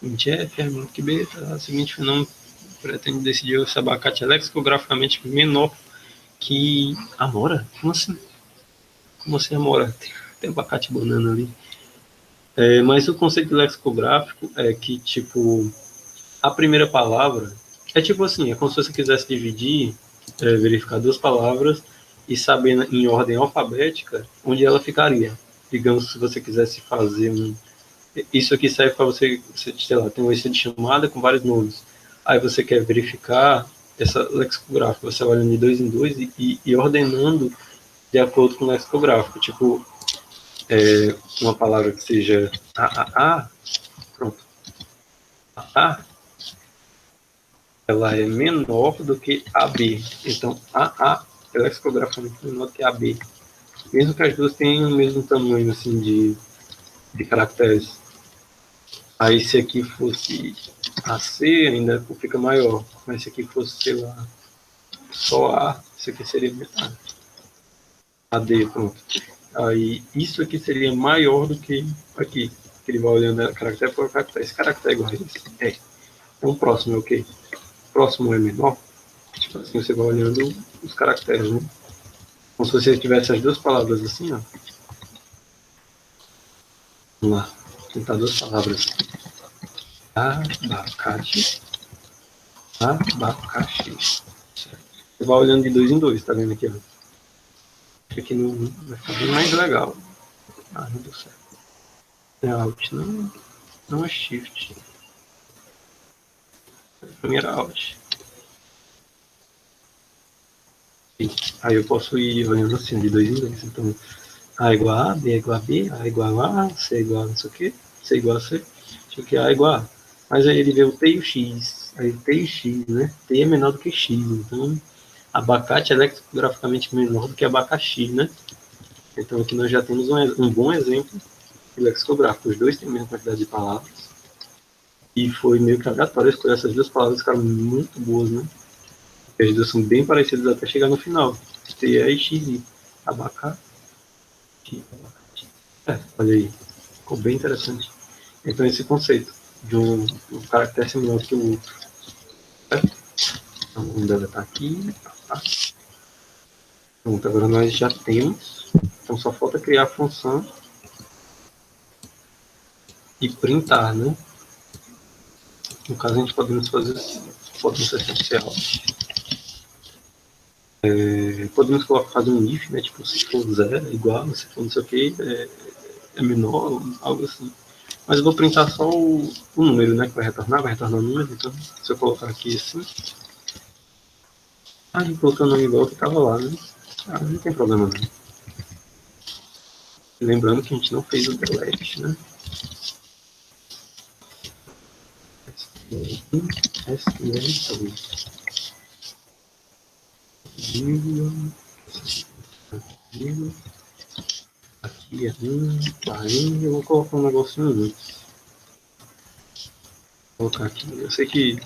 F é menor do que B, tá? O seguinte fenômeno pretende decidir se abacate é lexicograficamente menor que amora? Como assim? Como assim amora? Tem abacate e banana ali. Mas o conceito lexicográfico é que, tipo, a primeira palavra é tipo assim, é como se você quisesse dividir verificar duas palavras e saber em ordem alfabética onde ela ficaria. Digamos, se você quisesse fazer um... Isso aqui serve para você, sei lá, tem uma lista de chamada com vários nomes. Aí você quer verificar essa lexicográfica, você vai olhando de dois em dois e ordenando de acordo com o lexicográfico. Tipo, uma palavra que seja a, pronto. A, ela é menor do que a B. Então, a é lexicograficamente menor do que a B. Mesmo que as duas tenham o mesmo tamanho, assim, de caracteres. Aí, se aqui fosse a C, ainda fica maior. Mas se aqui fosse, sei lá, só A, isso aqui seria metade. A D, pronto. Aí, isso aqui seria maior do que aqui. Ele vai olhando caractere por caractere. Esse caractere é igual a esse? É. Então, o próximo é o quê? O próximo é menor. Tipo assim, você vai olhando os caracteres, né? Como se você tivesse as duas palavras assim, ó. Vamos lá. Vou tentar duas palavras. Abacate. Abacaxi. Você vai olhando de dois em dois, tá vendo aqui, ó? Acho que não vai ficar bem mais legal. Ah, não deu certo. É Alt, não é Shift. Pra mim era Alt. Aí eu posso ir olhando assim, de dois em dois. Então, A igual a, B igual a B, A igual a, C igual a não sei o que, C igual a C, sei o que, A igual a. Mas aí ele vê o T e o X. Aí T e X, né? T é menor do que X. Então, abacate é lexicograficamente menor do que abacaxi, né? Então aqui nós já temos um bom exemplo de lexicográfico. Os dois têm a mesma quantidade de palavras. E foi meio que aleatório escolher essas duas palavras, ficaram muito boas, né? As duas são bem parecidas até chegar no final. T e X e abacate. Olha aí, ficou bem interessante. Então esse conceito de um caractere ser menor que o outro. Certo? Então vamos deletar aqui. Pronto, agora nós já temos. Então só falta criar a função e printar, né? No caso a gente podemos fazer assim. Podemos essencial. Podemos fazer um if, né? Tipo, se for zero é igual, se for não sei o que, é menor, algo assim. Mas eu vou printar só o número, né? Que vai retornar o número. Então, se eu colocar aqui assim. Ah, ele colocou o nome igual que estava lá, né? Ah, não tem problema não. Lembrando que a gente não fez o delete, né? STR2. Aqui é 1, aí eu vou colocar um negocinho antes. Vou colocar aqui. Eu sei que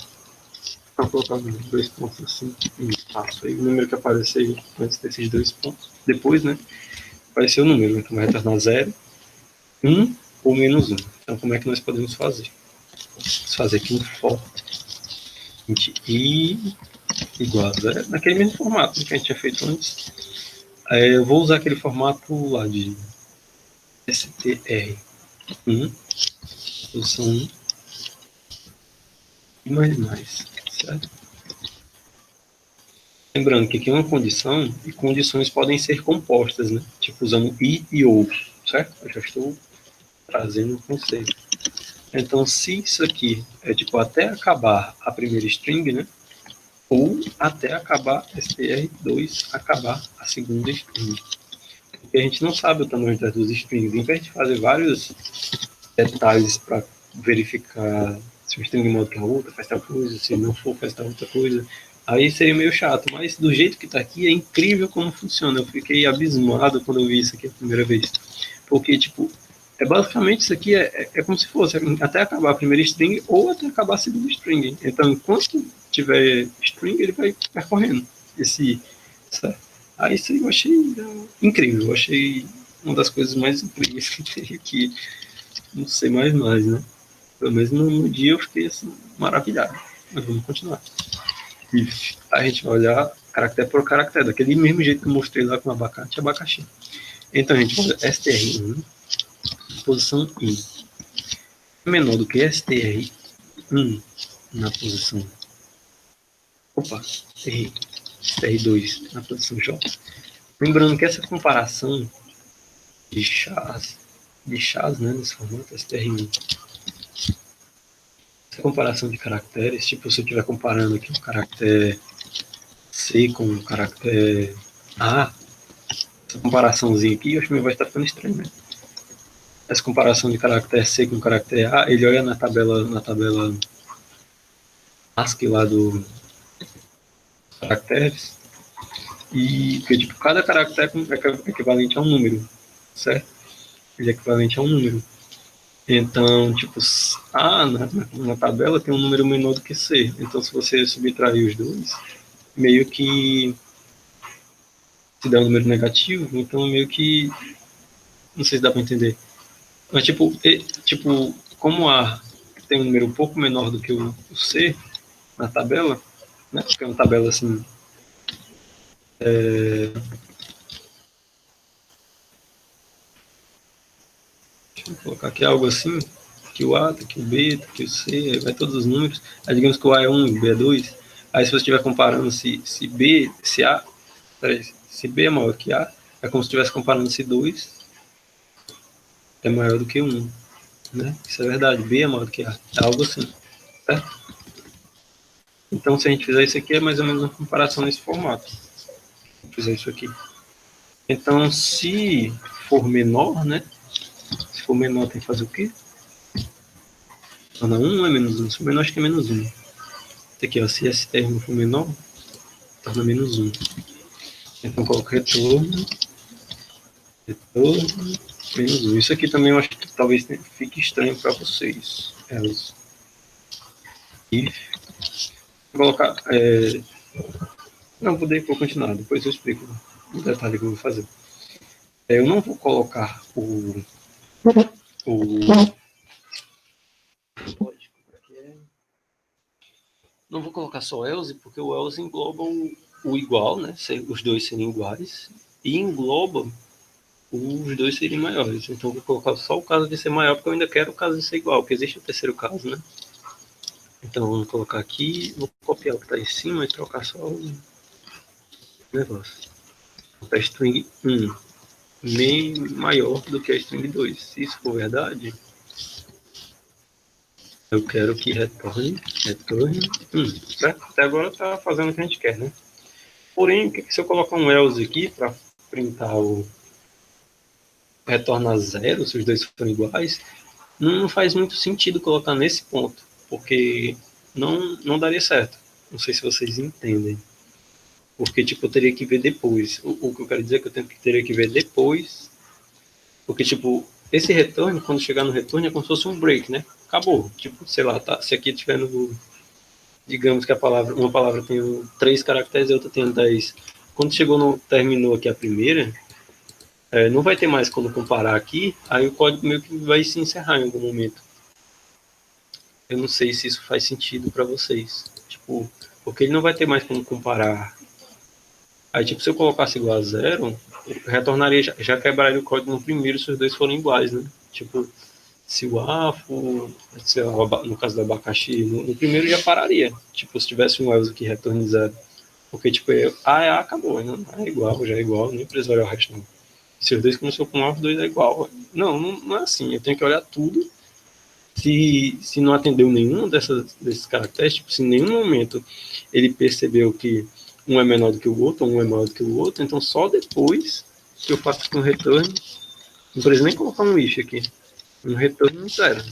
para colocar dois pontos assim em espaço aí, o número que aparecer antes desses dois pontos, depois, né? Vai ser o número, então vai retornar 0, 1 ou menos 1. Então, como é que nós podemos fazer? Vamos fazer aqui um for i igual a 0, naquele mesmo formato que a gente tinha feito antes. Eu vou usar aquele formato lá de str1, posição 1 e mais, certo? Lembrando que aqui é uma condição e condições podem ser compostas, né? Tipo usando i e ou, certo? Eu já estou trazendo um conceito. Então, se isso aqui é tipo até acabar a primeira string, né? Ou até acabar str2, acabar a segunda string. Porque a gente não sabe o tamanho das duas strings. Em vez de fazer vários detalhes para verificar se o string modo que a outra faz tal coisa, se não for faz tal outra coisa, aí seria meio chato. Mas do jeito que está aqui, é incrível como funciona. Eu fiquei abismado quando eu vi isso aqui a primeira vez. Porque, tipo, basicamente isso aqui é como se fosse até acabar a primeira string ou até acabar a segunda string. Então, enquanto tiver string, ele vai percorrendo esse, aí isso eu achei incrível. Eu achei uma das coisas mais incríveis que tem aqui no C++, né? Pelo menos no dia eu fiquei assim, maravilhado. Mas vamos continuar. If. A gente vai olhar caractere por caractere, daquele mesmo jeito que eu mostrei lá com abacate e abacaxi. Então a gente vai olhar str1, posição i, menor do que str1 na posição. Opa, errei. str2 na posição J. Lembrando que essa comparação de chás, né, nesse formato str1, essa comparação de caracteres, tipo, se eu estiver comparando aqui o caractere C com o caractere A, essa comparaçãozinha aqui, eu acho que vai estar ficando estranho, né? Essa comparação de caractere C com caractere A, ele olha na tabela ASCII lá do caracteres, e porque, tipo, cada caractere é equivalente a um número, certo? Ele é equivalente a um número. Então, tipo, A na tabela tem um número menor do que C. Então, se você subtrair os dois, meio que se dá um número negativo, então meio que, não sei se dá para entender. Mas, tipo, como A tem um número um pouco menor do que o C na tabela, né? Porque é uma tabela assim, deixa eu colocar aqui algo assim, que o A, que o B, que o C, aí vai todos os números. Aí digamos que o A é 1 e o B é 2. Aí se você estiver comparando se B é maior que A, é como se estivesse comparando se 2 é maior do que 1. Né? Isso é verdade, B é maior do que A. É algo assim. Certo? Então se a gente fizer isso aqui, é mais ou menos uma comparação nesse formato. Vou fizer isso aqui. Então se for menor, né? Se for menor tem que fazer o quê? Torna 1 ou é menos 1? Se for menor, acho que é menos 1. Aqui, ó, se esse termo for menor, torna menos 1. Então coloco retorno, menos 1. Isso aqui também eu acho que talvez fique estranho para vocês. Else. If. Vou colocar. Não, vou continuar, depois eu explico o detalhe que eu vou fazer. Eu não vou colocar não vou colocar só else, porque o else engloba o igual, né? Os dois serem iguais, e engloba os dois serem maiores. Então eu vou colocar só o caso de ser maior, porque eu ainda quero o caso de ser igual, porque existe o terceiro caso, né? Então vamos colocar aqui, vou copiar o que está em cima e trocar só o negócio. A string 1 nem maior do que a string 2. Se isso for verdade, eu quero que retorne 1, certo? Até agora está fazendo o que a gente quer, né? Porém, se eu colocar um else aqui para printar o retorna 0, se os dois forem iguais, não faz muito sentido colocar nesse ponto, porque não daria certo. Não sei se vocês entendem. Porque, tipo, eu teria que ver depois. O que eu quero dizer é que teria que ver depois. Porque, tipo, esse retorno, quando chegar no retorno, é como se fosse um break, né? Acabou. Tipo, sei lá, tá, se aqui tiver no. Digamos que uma palavra tem 3 caracteres e a outra tem 10. Quando terminou aqui a primeira, não vai ter mais como comparar aqui, aí o código meio que vai se encerrar em algum momento. Eu não sei se isso faz sentido para vocês. Tipo, porque ele não vai ter mais como comparar. Aí, tipo, se eu colocasse igual a 0, retornaria, já quebraria o código no primeiro se os dois forem iguais, né? Tipo, se o A for, no caso do abacaxi, no primeiro já pararia. Tipo, se tivesse um else que retorne 0. Porque, tipo, A é A, acabou, né? A é igual, já é igual, nem precisa olhar o resto, não. Se os dois começou com A, os dois é igual. Não é assim. Eu tenho que olhar tudo. Se não atendeu nenhum desses caracteres, tipo, se em nenhum momento ele percebeu que um é menor do que o outro, ou um é maior do que o outro, então só depois que eu faço um return, não preciso nem colocar um if aqui, um return 0.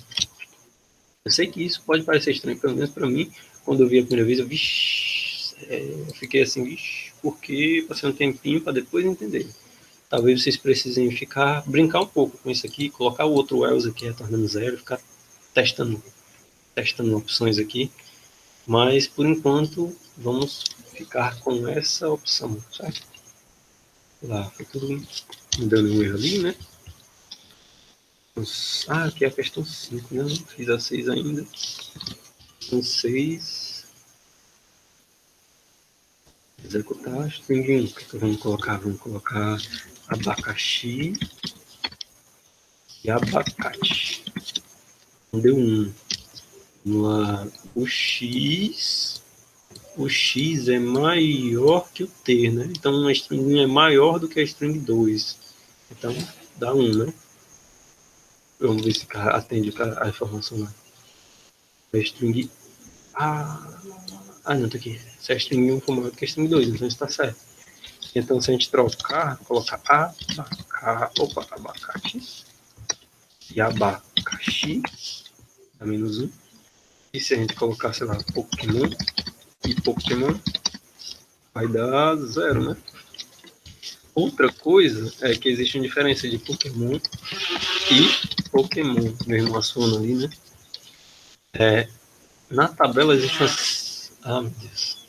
Eu sei que isso pode parecer estranho, pelo menos para mim, quando eu vi a primeira vez, eu fiquei assim, porque passei um tempinho para depois entender. Talvez vocês precisem brincar um pouco com isso aqui, colocar o outro else aqui retornando 0, ficar testando opções aqui, mas por enquanto vamos ficar com essa opção, certo? Lá, foi tudo me dando um erro ali, né? Aqui é a questão 5, né? Não fiz a 6 ainda. Questão 6. Executar string 1. O que vamos colocar? Vamos colocar abacaxi e abacate. Deu 1. Vamos lá. O X o x é maior que o t, né? Então, uma string é maior do que a string 2. Então, dá 1, né? Vamos ver se atende a informação lá. A string... não, tá aqui. Se a string 1 for maior do que a string 2, então isso tá certo. Então, se a gente trocar, colocar abacate e abacaxi, dá menos 1. E se a gente colocar, sei lá, Pokémon e Pokémon, vai dar 0, né? Outra coisa é que existe uma diferença de Pokémon e Pokémon, mesmo a Sona ali, né? Na tabela existe meu Deus.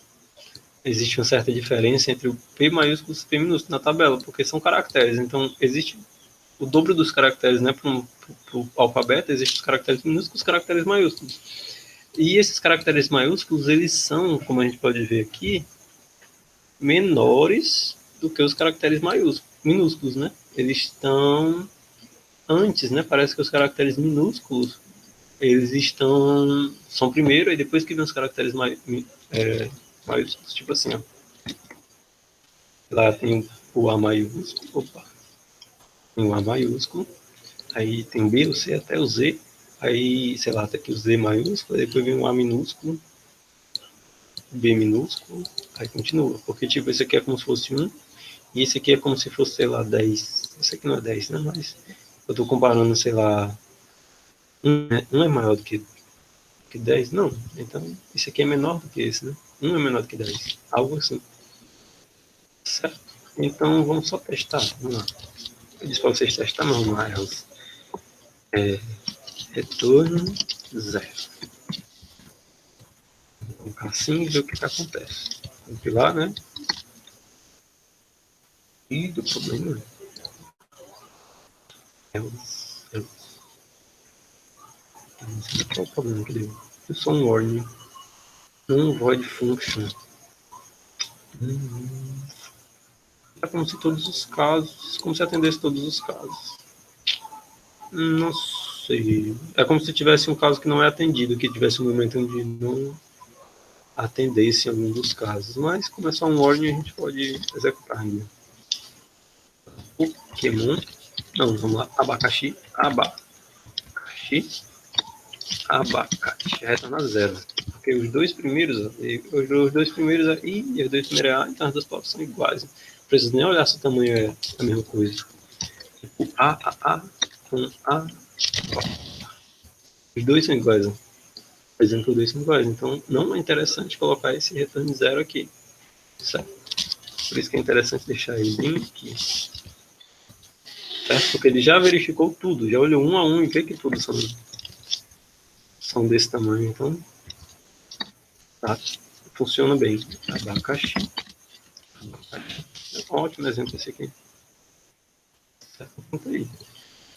Existe uma certa diferença entre o P maiúsculo e o P minúsculo na tabela, porque são caracteres. Então, existe o dobro dos caracteres, né? Para o alfabeto, existem os caracteres minúsculos e os caracteres maiúsculos. E esses caracteres maiúsculos, eles são, como a gente pode ver aqui, menores do que os caracteres minúsculos, né? Eles estão antes, né? Parece que os caracteres minúsculos, eles são primeiro e depois que vem os caracteres maiúsculos, tipo assim, ó. Lá tem o A maiúsculo, tem o A maiúsculo, aí tem o B, o C até o Z, aí, sei lá, tá aqui o Z maiúsculo, aí depois vem o A minúsculo, B minúsculo, aí continua, porque tipo, esse aqui é como se fosse 1, e esse aqui é como se fosse, sei lá, 10. Esse aqui não é 10, né? Mas eu tô comparando, sei lá, 1 é maior do que 10? Não. Então, esse aqui é menor do que esse, né? 1 é menor do que 10. Algo assim. Certo? Então, vamos só testar. Vamos lá. Eu disse para vocês testar, mas vamos lá. Retorno 0. Vou colocar assim e ver o que acontece. Compilar, né? E do problema. Qual o problema que deu? Eu sou um warning. Um void function. É como se todos os casos, como se atendesse todos os casos. Não sei. É como se tivesse um caso que não é atendido, que tivesse um momento onde não atendesse algum dos casos. Mas como é só um warning, a gente pode executar ainda. Pokémon. Não, vamos lá. Abacaxi. Abacate. Retorna 0. Porque os dois primeiros é I e os dois primeiros é A, então as duas palavras são iguais. Não precisa nem olhar se o tamanho é a mesma coisa. O A com A. Os dois são iguais. Por exemplo, os dois são iguais. Então, não é interessante colocar esse retorno 0 aqui. Certo? Por isso que é interessante deixar ele bem aqui. Certo? Porque ele já verificou tudo. Já olhou 1 a 1 e vê que todos são desse tamanho. Então, tá. Funciona bem. Abacaxi. É um ótimo exemplo esse aqui. Certo? Aí.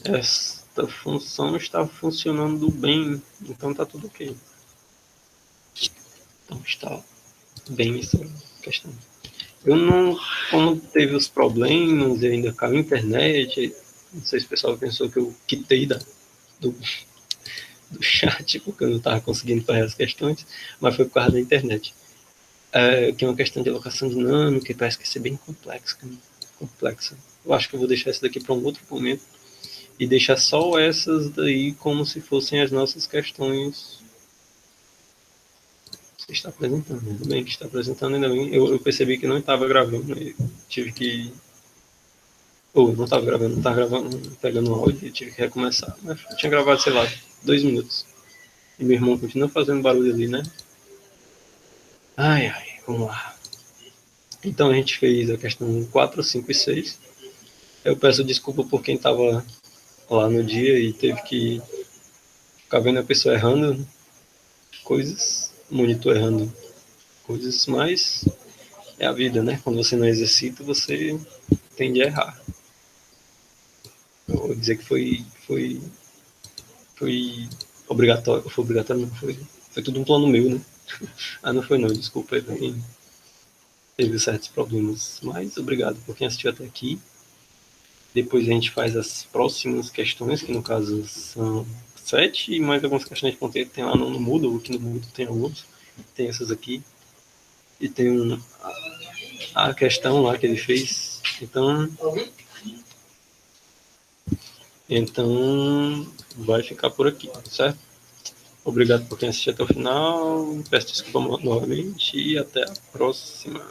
Esta função está funcionando bem. Então, tá tudo ok. Então, está bem essa questão. Eu não, como teve os problemas e ainda caiu a internet, não sei se o pessoal pensou que eu quitei do chat porque eu não estava conseguindo fazer as questões, mas foi por causa da internet. Que é uma questão de alocação dinâmica e parece que ser bem complexa. Eu acho que eu vou deixar isso daqui para um outro momento e deixar só essas daí como se fossem as nossas questões. Você está apresentando, ainda bem que está apresentando, ainda bem. Eu percebi que não estava gravando, eu tive que não estava gravando, não estava gravando, pegando um áudio e tive que recomeçar. Mas eu tinha gravado, sei lá, 2 minutos. E meu irmão continua fazendo barulho ali, né? Ai, vamos lá. Então a gente fez a questão 4, 5 e 6. Eu peço desculpa por quem estava lá no dia e teve que ficar vendo a pessoa errando coisas, o monitor errando coisas, mas é a vida, né? Quando você não exercita, você tende a errar. Eu vou dizer que foi obrigatório, foi obrigatório, não foi tudo um plano meu, né? Não foi não, desculpa, teve certos problemas, mas obrigado por quem assistiu até aqui. Depois a gente faz as próximas questões, que no caso são 7, e mais algumas questões de ponteiro tem lá no Moodle, aqui no Moodle tem alguns, tem essas aqui. e tem a questão lá que ele fez. Então vai ficar por aqui, certo? Obrigado por quem assistiu até o final. Peço desculpa novamente e até a próxima.